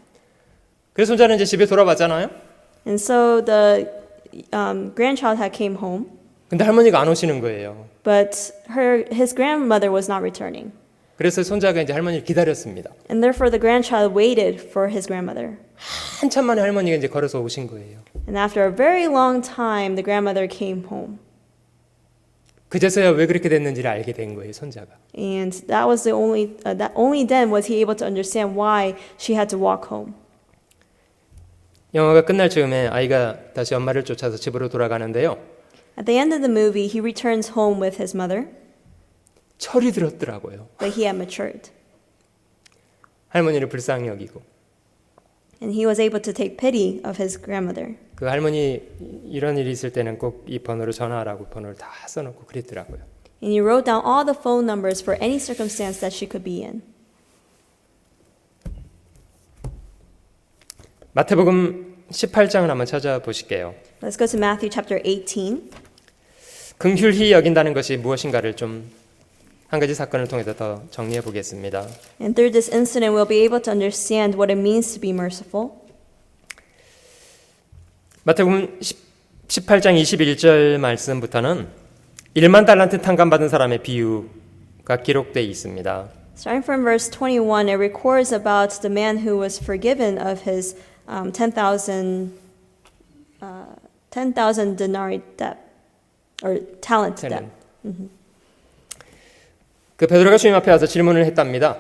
그래서 손자는 이제 집에 돌아왔잖아요. And so the grandchild had came home, 근데 할머니가 안 오시는 거예요. but his grandmother was not returning. 그래서 손자가 이제 할머니를 기다렸습니다. And therefore the grandchild waited for his grandmother. 한참 만에 할머니가 이제 걸어서 오신 거예요. And after a very long time, the grandmother came home. 그제서야 왜 그렇게 됐는지를 알게 된 거예요, 손자가. And that was only then was he able to understand why she had to walk home. 영화가 끝날 즈음에 아이가 다시 엄마를 쫓아서 집으로 돌아가는데요. At the end of the movie, he returns home with his mother, 철이 들었더라고요. but he had matured. 할머니를 불쌍히 여기고. And he was able to take pity of his grandmother. 그 할머니 이런 일이 있을 때는 꼭 이 번호로 전화하라고 번호를 다 써놓고 그랬더라고요. And he wrote down all the phone numbers for any circumstance that she could be in. 마태복음 18장을 한번 찾아보실게요. Let's go to Matthew chapter 18. 긍휼히 여긴다는 것이 무엇인가를 좀 한 가지 사건을 통해서 더 정리해 보겠습니다. And through this incident, we'll be able to understand what it means to be merciful. 마태복음 18장 21절 말씀부터는 1만 달란트 탕감받은 사람의 비유가 기록되어 있습니다. Starting from verse 21, it records about the man who was forgiven of his 10,000 denarii debt, or talent debt. 그 베드로가 주님 앞에 와서 질문을 했답니다.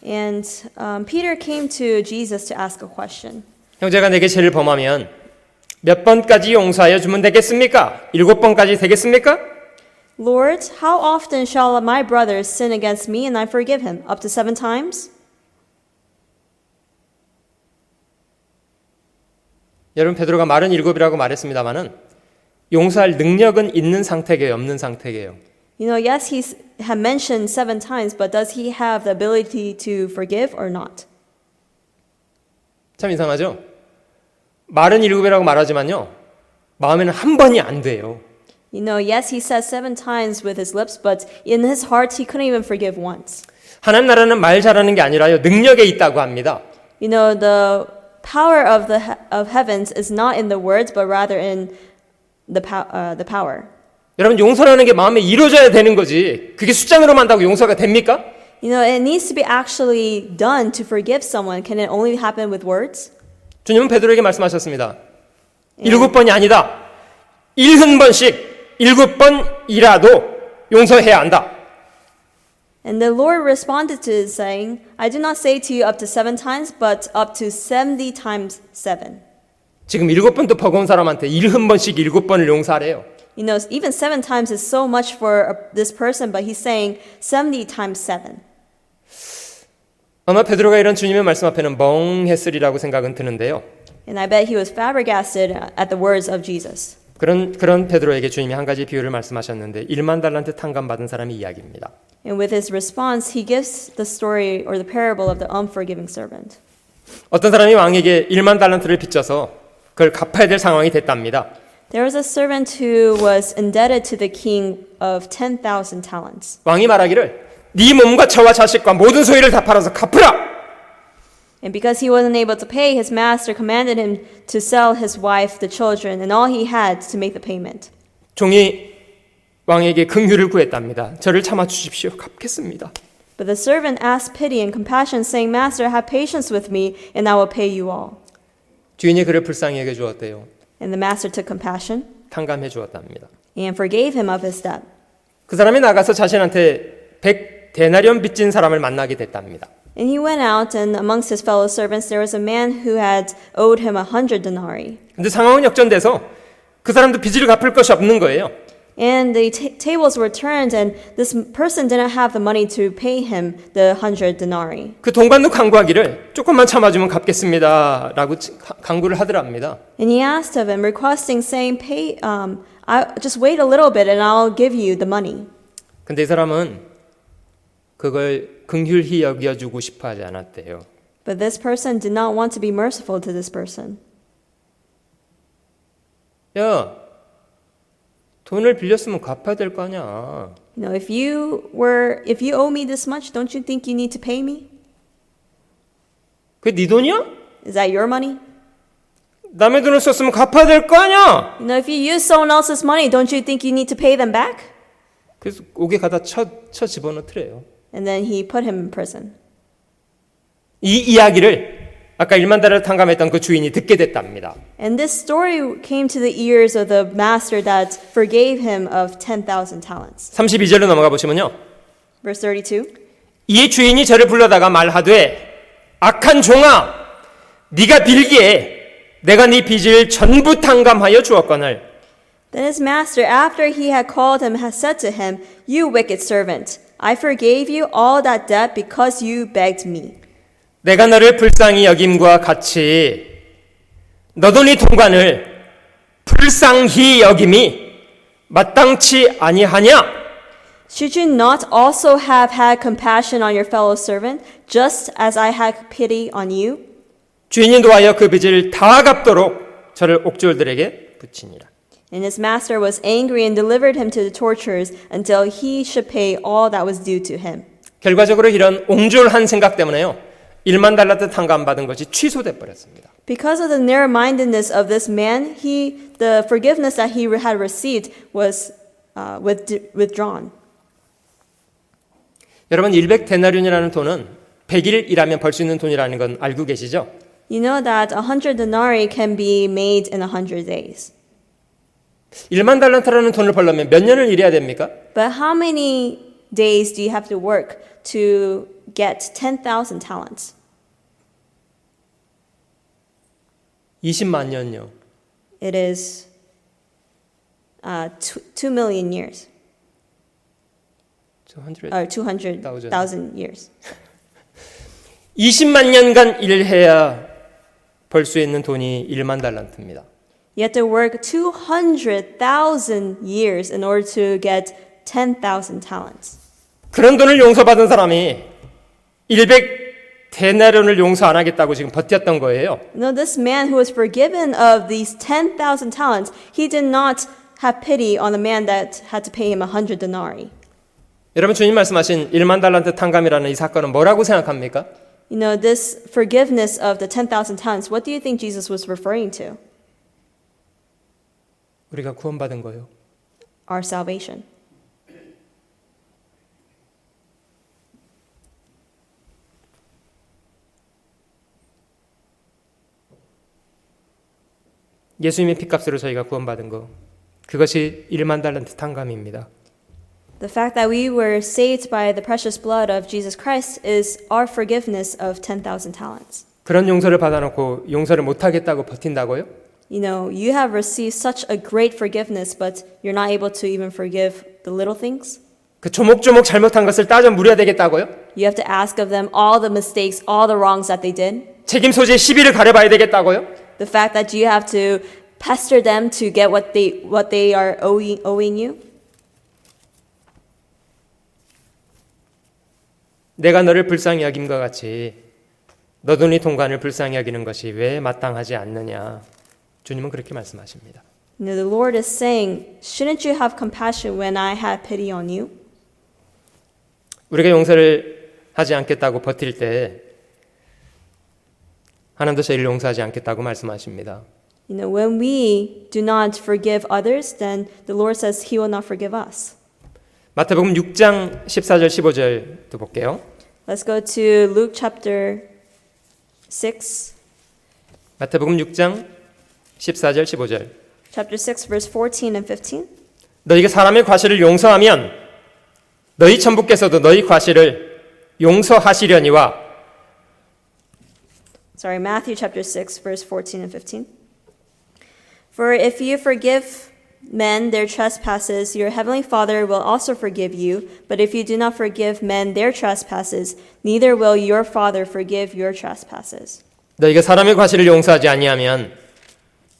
And Peter came to Jesus to ask a question. 형제가 내게 죄를 범하면 몇 번까지 용서하여 주면 되겠습니까? 7번까지 되겠습니까? Lord, how often shall my brother sin against me and I forgive him? Up to 7 times? 여러분 베드로가 말은 7이라고 말했습니다만은 용서할 능력은 있는 상태게요, 없는 상태게요. You know, yes, he had mentioned 7 times, but does he have the ability to forgive or not? 참 이상하죠? 말은 7이라고 말하지만요. 마음에는 한 번이 안 돼요. You know, yes, he says 7 times with his lips, but in his heart, he couldn't even forgive once. 하나님 나라는 말 잘하는 게 아니라요. 능력에 있다고 합니다. You know, the power of heavens is not in the words, but rather in the power. 여러분 용서라는 게 마음에 이루어져야 되는 거지. 그게 숫자로만 한다고 용서가 됩니까? You know, it needs to be actually done to forgive someone. Can it only happen with words? 주님은 베드로에게 말씀하셨습니다. 7번이 아니다. 70번씩 7번이라도 용서해야 한다. And the Lord responded to it saying, I do not say to you up to 7 times, but up to 70 times 7. 지금 7번도 버거운 사람한테 70번씩 7번을 용서하래요. You know, even 7 times is so much for this person, but he's saying 70 times 7. 아마 베드로가 이런 주님의 말씀 앞에는 멍했으리라고 생각은 드는데요. And I bet he was flabbergasted at the words of Jesus. 그런 베드로에게 주님이 한 가지 비유를 말씀하셨는데 1만 달란트 탕감받은 사람의 이야기입니다. And with his response, he gives the story or the parable of the unforgiving servant. 어떤 사람이 왕에게 1만 달란트를 빚져서 그걸 갚아야 될 상황이 됐답니다. There was a servant who was indebted to the king of 10,000 talents. 왕이 말하기를 네 몸과 처와 자식과 모든 소유를 다 팔아서 갚으라. And because he wasn't able to pay, his master commanded him to sell his wife, the children, and all he had to make the payment. 종이 왕에게 긍휼을 구했답니다. 저를 참아 주십시오. 갚겠습니다. But the servant asked pity and compassion, saying, Master, have patience with me, and I will pay you all. 주인이 그를 불쌍히 여겨 주었대요. And the master took compassion 탕감해 주었답니다. and forgave him of his debt. 그 사람이 나가서 자신한테 100데나리온 빚진 사람을 만나게 됐답니다. And he went out, and amongst his fellow servants there was a man who had owed him 100 denarii. 근데 상황은 역전돼서 그 사람도 빚을 갚을 것이 없는 거예요. And the tables were turned, and this person didn't have the money to pay him the 100 denarii. 그 돈 받는 강구하기를 조금만 참아주면 갚겠습니다라고 강구를 하더랍니다. And he asked of him, requesting, saying, just wait a little bit, and I'll give you the money. 근데 이 사람은 그걸 긍휼히 여겨주고 싶어하지 않았대요. But this person did not want to be merciful to this person. 야, 돈을 빌렸으면 갚아야 될 거 아니야. You know, if you owe me this much, don't you think you need to pay me? 그게 네 돈이야? Is that your money? 남의 돈을 썼으면 갚아야 될 거 아니야. You know, if you use someone else's money, don't you think you need to pay them back? 그래서 옥에 가다 쳐 집어넣더래요. And then he put him in prison. 이 이야기를 아까 1만 달러를 탕감했던 그 주인이 듣게 됐답니다. And this story came to the ears of the master that forgave him of 10,000 talents. 32절로 넘어가 보시면요. Verse 32. 이 주인이 저를 불러다가 말하되 악한 종아 네가 빌기에 내가 네 빚을 전부 탕감하여 주었거늘 Then his master, after he had called him, has said to him, You wicked servant, I forgave you all that debt because you begged me. 내가 너를 불쌍히 여김과 같이 너도 네 동관을 불쌍히 여김이 마땅치 아니하냐? Should you not also have had compassion on your fellow servant, just as I had pity on you? 주인이 노하여 그 빚을 다 갚도록 저를 옥졸들에게 붙이니라. And his master was angry and delivered him to the torturers until he should pay all that was due to him. 결과적으로 이런 옹졸한 생각 때문에요. 1만 달란트 탕감받은 것이 취소돼 버렸습니다. Because of the narrow-mindedness of this man, the forgiveness that he had received was withdrawn. 여러분 100데나리온이라는 돈은 100일 일하면 벌 수 있는 돈이라는 건 알고 계시죠? You know that 100 denarii can be made in 100 days. 1만 달란트라는 돈을 벌려면 몇 년을 일해야 됩니까? But how many days do you have to work to get 10,000 talents? 20만 년요. It is 2 million years, 200. or 200,000 years. 20만 년간 일해야 벌 수 있는 돈이 1만 달란트입니다. You have to work 200,000 years in order to get 10,000 talents. 그런 돈을 용서받은 사람이 100데나리온을 용서 안 하겠다고 지금 버텼던 거예요. No, this man who was forgiven of these 10,000 talents, he did not have pity on the man that had to pay him 100 denarii. 여러분 주님 말씀하신 1만 달란트 탕감이라는 이 사건은 뭐라고 생각합니까? You know, this forgiveness of the 10,000 talents, what do you think Jesus was referring to? 우리가 구원받은 거예요. Our salvation. 예수님의 피값으로 저희가 구원받은 거. 그것이 1만 달란트 탕감입니다. The fact that we were saved by the precious blood of Jesus Christ is our forgiveness of 10,000 talents. 그런 용서를 받아놓고 용서를 못하겠다고 버틴다고요? You know, you have received such a great forgiveness, but you're not able to even forgive the little things. 그 조목조목 잘못한 것을 따져 물어야 되겠다고요? You have to ask of them all the mistakes, all the wrongs that they did. 책임 소재 시비를 가려봐야 되겠다고요? The fact that you have to pester them to get what they are owing you. 내가 너를 불쌍히 여김과 같이 너도 네 동관을 불쌍히 여기는 것이 왜 마땅하지 않느냐. 주님은 그렇게 말씀하십니다. You know, the Lord is saying, shouldn't you have compassion when I had pity on you? 우리가 용서를 하지 않겠다고 버틸 때 하나님도 저희를 용서하지 않겠다고 말씀하십니다. You know, when we do not forgive others, then the Lord says He will not forgive us. 마태복음 6장 14절 15절도 볼게요. Let's go to Luke chapter 6. 마태복음 6장 14절 15절. Chapter 6, verse 14 and 15. 너희가 사람의 과실을 용서하면 너희 천부께서도 너희 과실을 용서하시려니와. Sorry, Matthew chapter 6, verse 14 and 15. For if you forgive men their trespasses, your heavenly Father will also forgive you. But if you do not forgive men their trespasses, neither will your Father forgive your trespasses. 너희가 사람의 과실을 용서하지 아니하면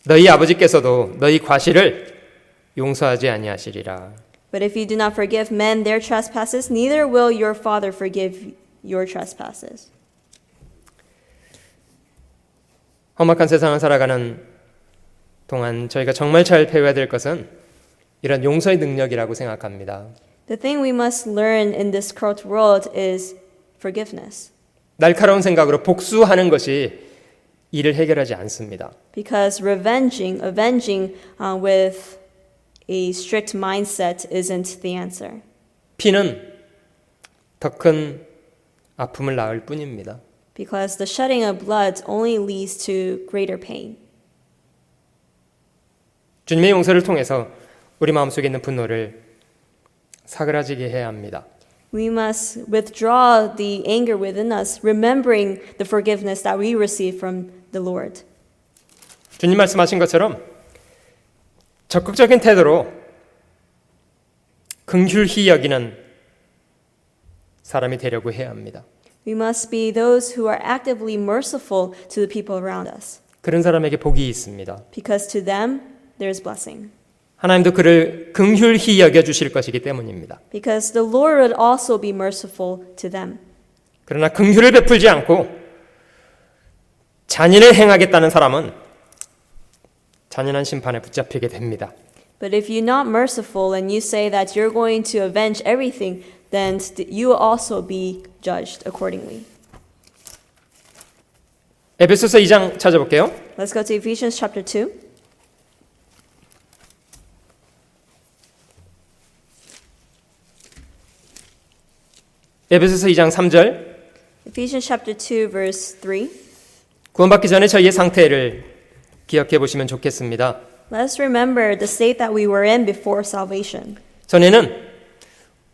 너희 아버지께서도 너희 과실을 용서하지 아니하시리라. But if you do not forgive men their trespasses, neither will your Father forgive your trespasses. 험악한 세상을 살아가는 동안 저희가 정말 잘 배워야 될 것은 이런 용서의 능력이라고 생각합니다. The thing we must learn in this corrupt world is forgiveness. 날카로운 생각으로 복수하는 것이 일을 해결하지 않습니다. Because avenging with a strict mindset isn't the answer. 피는 더 큰 아픔을 낳을 뿐입니다. Because the shedding of blood only leads to greater pain. 주님의 용서를 통해서 우리 마음속에 있는 분노를 사그라지게 해야 합니다. We must withdraw the anger within us, remembering the forgiveness that we receive from the Lord. 주님 말씀하신 것처럼 적극적인 태도로 긍휼히 여기는 사람이 되려고 해야 합니다. We must be those who are actively merciful to the people around us. 그런 사람에게 복이 있습니다. Because to them, there's blessing. 하나님도 그를 긍휼히 여겨주실 것이기 때문입니다. Because the Lord would also be merciful to them. 그러나 긍휼을 베풀지 않고 잔인을 행하겠다는 사람은 잔인한 심판에 붙잡히게 됩니다. But if you're not merciful and you say that you're going to avenge everything, then you will also be judged accordingly. 에베소서 2장 찾아볼게요. Let's go to Ephesians chapter 2. 에베소서 2장 3절. Ephesians chapter 2 verse 3. 구원받기 전에 저희의 상태를 기억해 보시면 좋겠습니다. Let's remember the state that we were in before salvation. 전에는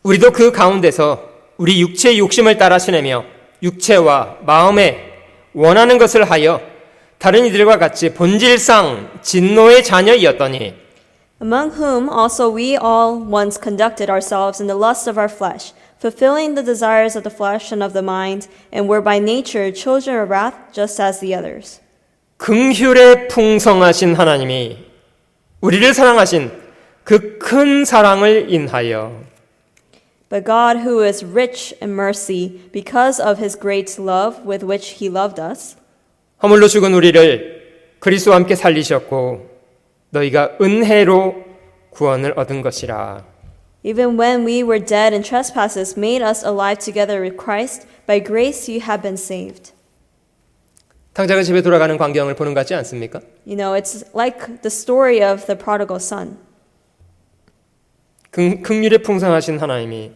우리도 그 가운데서 우리 육체의 욕심을 따라 지내며 육체와 마음에 원하는 것을 하여 다른 이들과 같이 본질상 진노의 자녀이었더니 Among whom also we all once conducted ourselves in the lust of our flesh, fulfilling the desires of the flesh and of the mind, and were by nature children of wrath, just as the others. 긍휼에 풍성하신 하나님이 우리를 사랑하신 그 큰 사랑을 인하여 But God, who is rich in mercy, because of his great love with which he loved us, 허물로 죽은 우리를 그리스도와 함께 살리셨고 너희가 은혜로 구원을 얻은 것이라. even when we were dead in trespasses, made us alive together with Christ. By grace you have been saved. 탕자가 집에 돌아가는 광경을 보는 것 같지 않습니까? You know, it's like the story of the prodigal son. 긍휼에 풍성하신 하나님이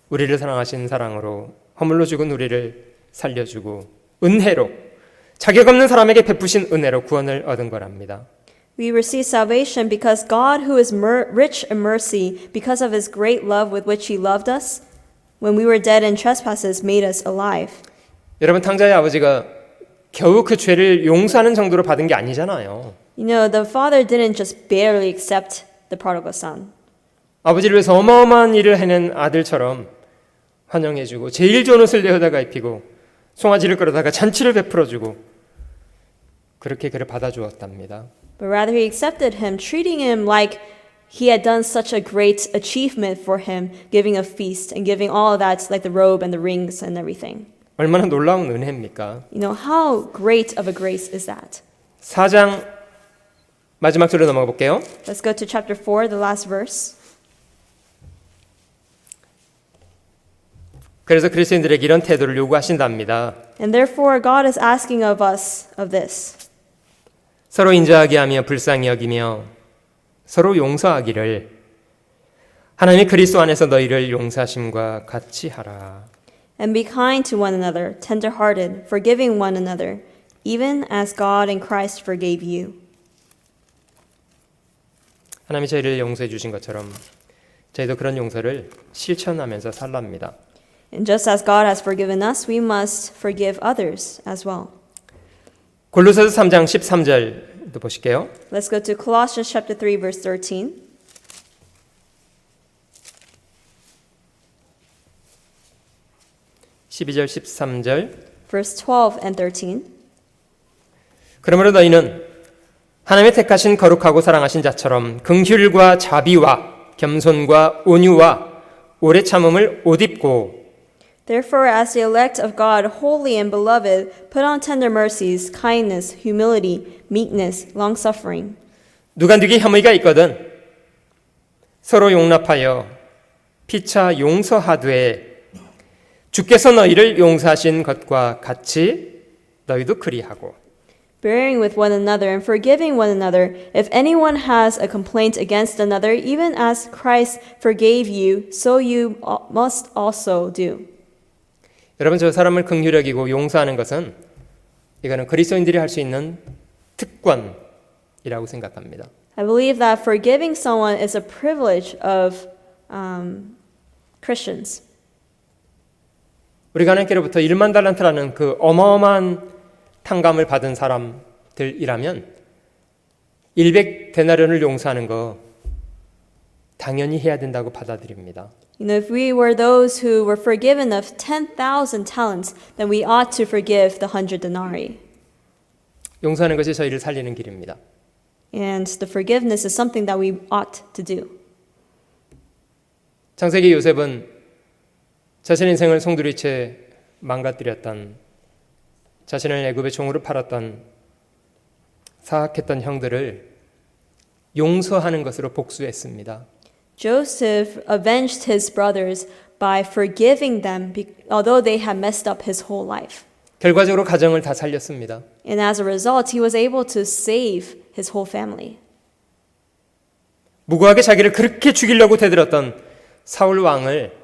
우리를 사랑하신 사랑으로 허물로 죽은 우리를 살려주고 은혜로 자격 없는 사람에게 베푸신 은혜로 구원을 얻은 거랍니다. We receive salvation because God, who is rich in mercy, because of his great love with which he loved us, when we were dead in trespasses, made us alive. 여러분, 탕자의 아버지가 겨우 그 죄를 용서하는 정도로 받은 게 아니잖아요. You know, the father didn't just barely accept the prodigal son. 아버지를 위해서 어마어마한 일을 해낸 아들처럼 환영해주고 제일 좋은 옷을 내어다가 입히고 송아지를 끌어다가 잔치를 베풀어주고 그렇게 그를 받아주었답니다. But rather he accepted him, treating him like he had done such a great achievement for him, giving a feast and giving all of that, like the robe and the rings and everything. 얼마나 놀라운 은혜입니까? You know, how great of a grace is that? 4장 마지막 절로 넘어가 볼게요. Let's go to chapter 4, the last verse. 그래서 그리스도인들에게 이런 태도를 요구하신답니다. And therefore God is asking of us of this. 서로 인자하게 하며 불쌍히 여기며 서로 용서하기를 하나님이 그리스도 안에서 너희를 용서하심과 같이 하라. And be kind to one another, tender-hearted, forgiving one another, even as God in Christ forgave you. 하나님이 저희를 용서해 주신 것처럼 저희도 그런 용서를 실천하면서 살랍니다. And just as God has forgiven us, we must forgive others as well. 골로새서 3장 13절도 보실게요. Let's go to Colossians chapter 3 verse 13. 12절 13절 Verse 12 and 13. 그러므로 너희는 하나님의 택하신 거룩하고 사랑하신 자처럼 긍휼과 자비와 겸손과 온유와 오래 참음을 옷 입고 Therefore, as the elect of God, holy and beloved, put on tender mercies, kindness, humility, meekness, long-suffering. 누가 네게 혐의가 있거든 서로 용납하여 피차 용서하되 주께서 너희를 용서하신 것과 같이 너희도 그리하고 Bearing with one another and forgiving one another, if anyone has a complaint against another, even as Christ forgave you, so you must also do. 여러분 저 사람을 긍휼히 여기고 용서하는 것은 이거는 그리스도인들이 할 수 있는 특권이라고 생각합니다. I believe that forgiving someone is a privilege of Christians. 우리가 하나님께로부터 1만 달란트라는 그 어마어마한 탕감을 받은 사람들이라면 100데나리온을 용서하는 거 당연히 해야 된다고 받아들입니다. You know, if we were those who were forgiven of 10,000 talents, then we ought to forgive the 100 denarii. 용서하는 것이 저희를 살리는 길입니다. And the forgiveness is something that we ought to do. 창세기 요셉은 자신의 인생을 송두리째 망가뜨렸던 자신을 애굽의 종으로 팔았던 사악했던 형들을 용서하는 것으로 복수했습니다. Joseph avenged his brothers by forgiving them, although they had messed up his whole life. 결과적으로 가정을 다 살렸습니다. And as a result, he was able to save his whole family. 무고하게 자기를 그렇게 죽이려고 대들었던 사울 왕을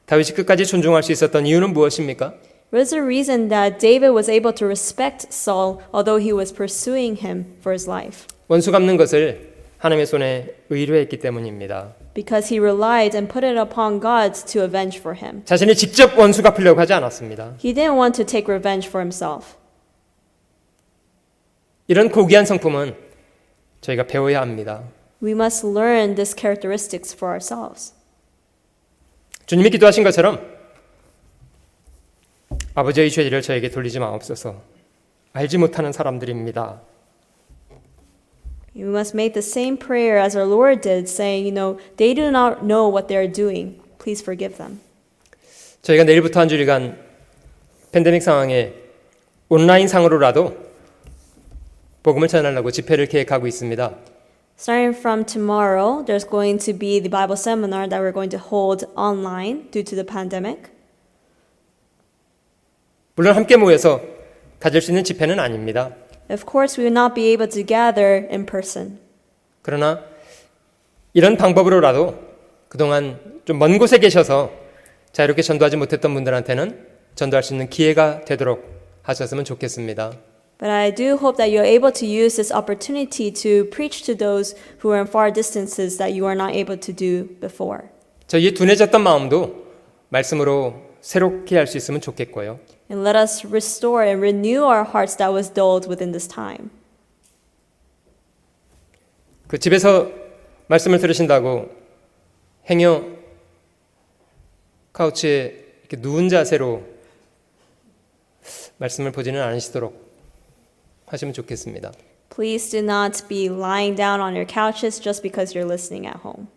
다윗이 끝까지 존중할 수 있었던 이유는 무엇입니까? What is the reason that David was able to respect Saul, although he was pursuing him for his life? 원수 갚는 것을 하나님의 손에 의뢰했기 때문입니다. Because he relied and put it upon God to avenge for him. 자신이 직접 원수 갚으려고 하지 않았습니다. He didn't want to take revenge for himself. 이런 고귀한 성품은 저희가 배워야 합니다. We must learn these characteristics for ourselves. 주님이 기도하신 것처럼 아버지의 죄를 저에게 돌리지 마옵소서. 알지 못하는 사람들입니다. We must make the same prayer as our Lord did, saying, they do not know what they are doing. Please forgive them. 저희가 내일부터 한 주일간 팬데믹 상황에 온라인상으로라도 복음을 전하려고 집회를 계획하고 있습니다. Starting from tomorrow, there's going to be the Bible seminar that we're going to hold online due to the pandemic. 물론 함께 모여서 가질 수 있는 집회는 아닙니다. Of course, we will not be able to gather in person. 그러나 이런 방법으로라도 그동안 좀 먼 곳에 계셔서 자유롭게 전도하지 못했던 분들한테는 전도할 수 있는 기회가 되도록 하셨으면 좋겠습니다. But I do hope that you're able to use this opportunity to preach to those who are in far distances that you are not able to do before. 저희의 둔해졌던 마음도 말씀으로 새롭게 할 수 있으면 좋겠고요. And let us restore and renew our hearts that was dulled within this time. 그 집에서 말씀을 들으신다고 행여 카우치에 이렇게 누운 자세로 말씀을 보지는 않으시도록 하시면 좋겠습니다. Please do not be lying down on your couches just because you're listening at home.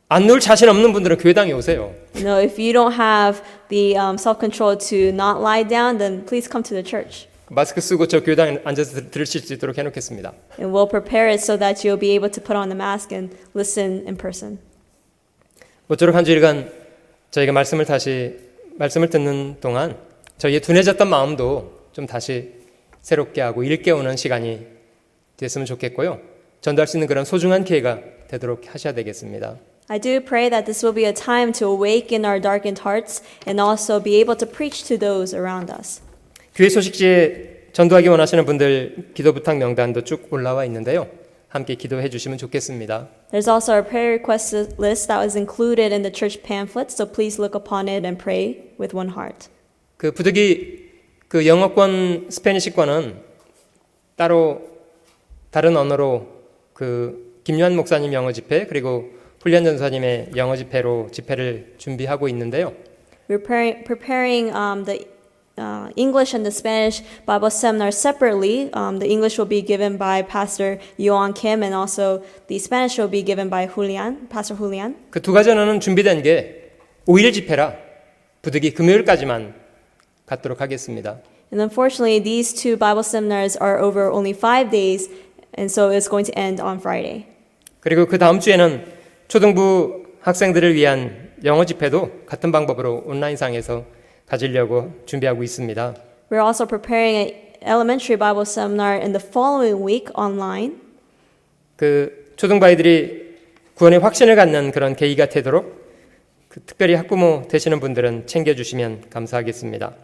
안 누울 자신 없는 분들은 교회당에 오세요. If you don't have the self-control to not lie down, then please come to the church. 마스크 쓰고 저 교회당에 앉아서 들으실 수 있도록 해놓겠습니다. And we'll prepare it so that you'll be able to put on the mask and listen in person. 모쪼록 한 주일간 저희가 말씀을 듣는 동안 저희의 둔해졌던 마음도 좀 다시 새롭게 하고 일깨우는 시간이 됐으면 좋겠고요. 전도할 수 있는 그런 소중한 기회가 되도록 하셔야 되겠습니다. I do pray that this will be a time to awaken our darkened hearts and also be able to preach to those around us. 교회 소식지에 전도하기 원하시는 분들 기도 부탁 명단도 쭉 올라와 있는데요. 함께 기도해 주시면 좋겠습니다. There's also a prayer request list that was included in the church pamphlet, so please look upon it and pray with one heart. 그 부득이 그 영어권 스페니시권은 따로 다른 언어로 그 김요한 목사님 영어 집회 그리고 훌리안 전사님의 영어 집회로 집회를 준비하고 있는데요. We're preparing the English and the Spanish Bible seminar separately. The English will be given by Pastor Yohan Kim, and also the Spanish will be given by Pastor Julian. 그 두 가지 언어는 준비된 게 5일 집회라 부득이 금요일까지만 갖도록 하겠습니다. And unfortunately, these two Bible seminars are over only 5 days, and so it's going to end on Friday. 그리고 그 다음 주에는 초등부 학생들을 위한 영어 집회도 같은 방법으로 온라인상에서 가지려고 준비하고 있습니다. We're also preparing an elementary Bible seminar in the following week online. 그 초등부 아이들이 구원의 확신을 갖는 그런 계기가 되도록 그 특별히 학부모 되시는 분들은 챙겨주시면 감사하겠습니다.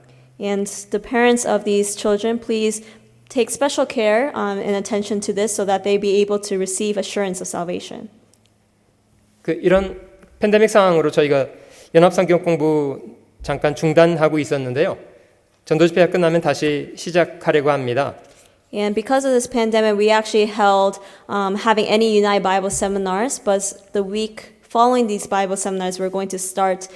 And the parents of these children, please take special care and attention to this so that they be able to receive assurance of salvation. 그 이런 팬데믹 상황으로 저희가 연합성경 공부 잠깐 중단하고 있었는데요. 전도 집회가 끝나면 다시 시작하려고 합니다. And because of this pandemic, we actually held having any United Bible seminars, but the week following these Bible seminars, we're going to start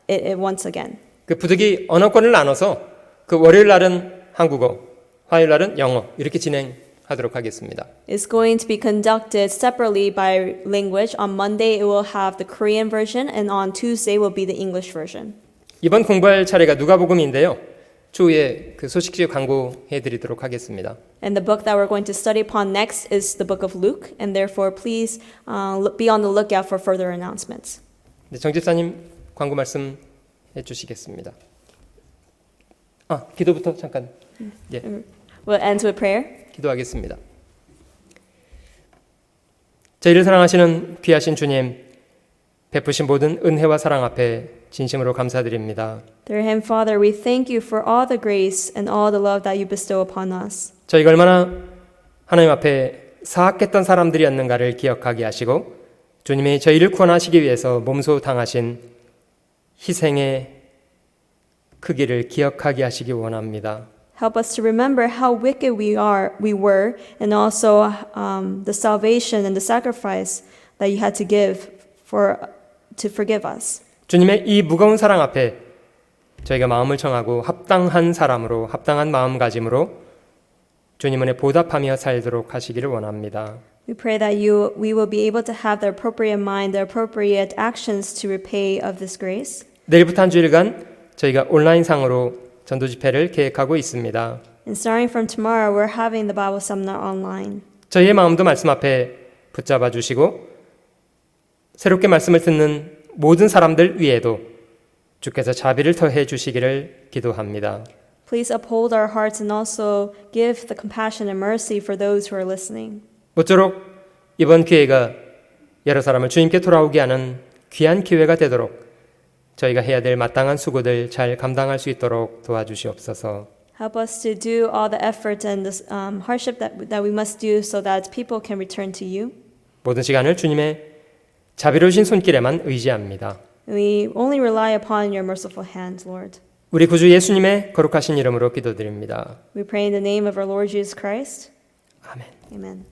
it once again. 그 부득이 언어권을 나눠서 그 월요일 날은 한국어, 화요일 날은 영어 이렇게 진행하도록 하겠습니다. It's going to be conducted separately by language. On Monday, it will have the Korean version, and on Tuesday will be the English version. 이번 공부할 차례가 누가복음인데요. 추후에 그 소식지 광고해 드리도록 하겠습니다. And the book that we're going to study upon next is the book of Luke, and therefore please be on the lookout for further announcements. 네, 정 집사님 광고 말씀 해주시겠습니다. 기도부터 잠깐. 예, We'll end with prayer. 기도하겠습니다. 저희를 사랑하시는 귀하신 주님, 베푸신 모든 은혜와 사랑 앞에 진심으로 감사드립니다. Dear Heavenly Father, we thank you for all the grace and all the love that you bestow upon us. 저희가 얼마나 하나님 앞에 사악했던 사람들이었는가를 기억하게 하시고 주님이 저희를 구원하시기 위해서 몸소 당하신 희생의 크기를 기억하게 하시기 원합니다. Help us to remember how wicked we were, and also the salvation and the sacrifice that you had to give to forgive us. 주님의 이 무거운 사랑 앞에 저희가 마음을 청하고 합당한 사람으로 합당한 마음가짐으로 주님 은혜 보답하며 살도록 하시기를 원합니다. We pray that we will be able to have the appropriate mind, the appropriate actions to repay of this grace. 내일부터 한 주일간 저희가 온라인상으로 전도 집회를 계획하고 있습니다. And starting from tomorrow, we're having the Bible seminar online. 저희의 마음도 말씀 앞에 붙잡아 주시고 새롭게 말씀을 듣는 모든 사람들 위에도 주께서 자비를 더해 주시기를 기도합니다. Please uphold our hearts and also give the compassion and mercy for those who are listening. 모쪼록 이번 기회가 여러 사람을 주님께 돌아오게 하는 귀한 기회가 되도록 저희가 해야 될 마땅한 수고들 잘 감당할 수 있도록 도와주시옵소서. Help us to do all the effort and the hardship that we must do so that people can return to you. 모든 시간을 주님의 자비로우신 손길에만 의지합니다. We only rely upon your merciful hand, Lord. 우리 구주 예수님의 거룩하신 이름으로 기도드립니다. We pray in the name of our Lord Jesus Christ. 아멘. Amen.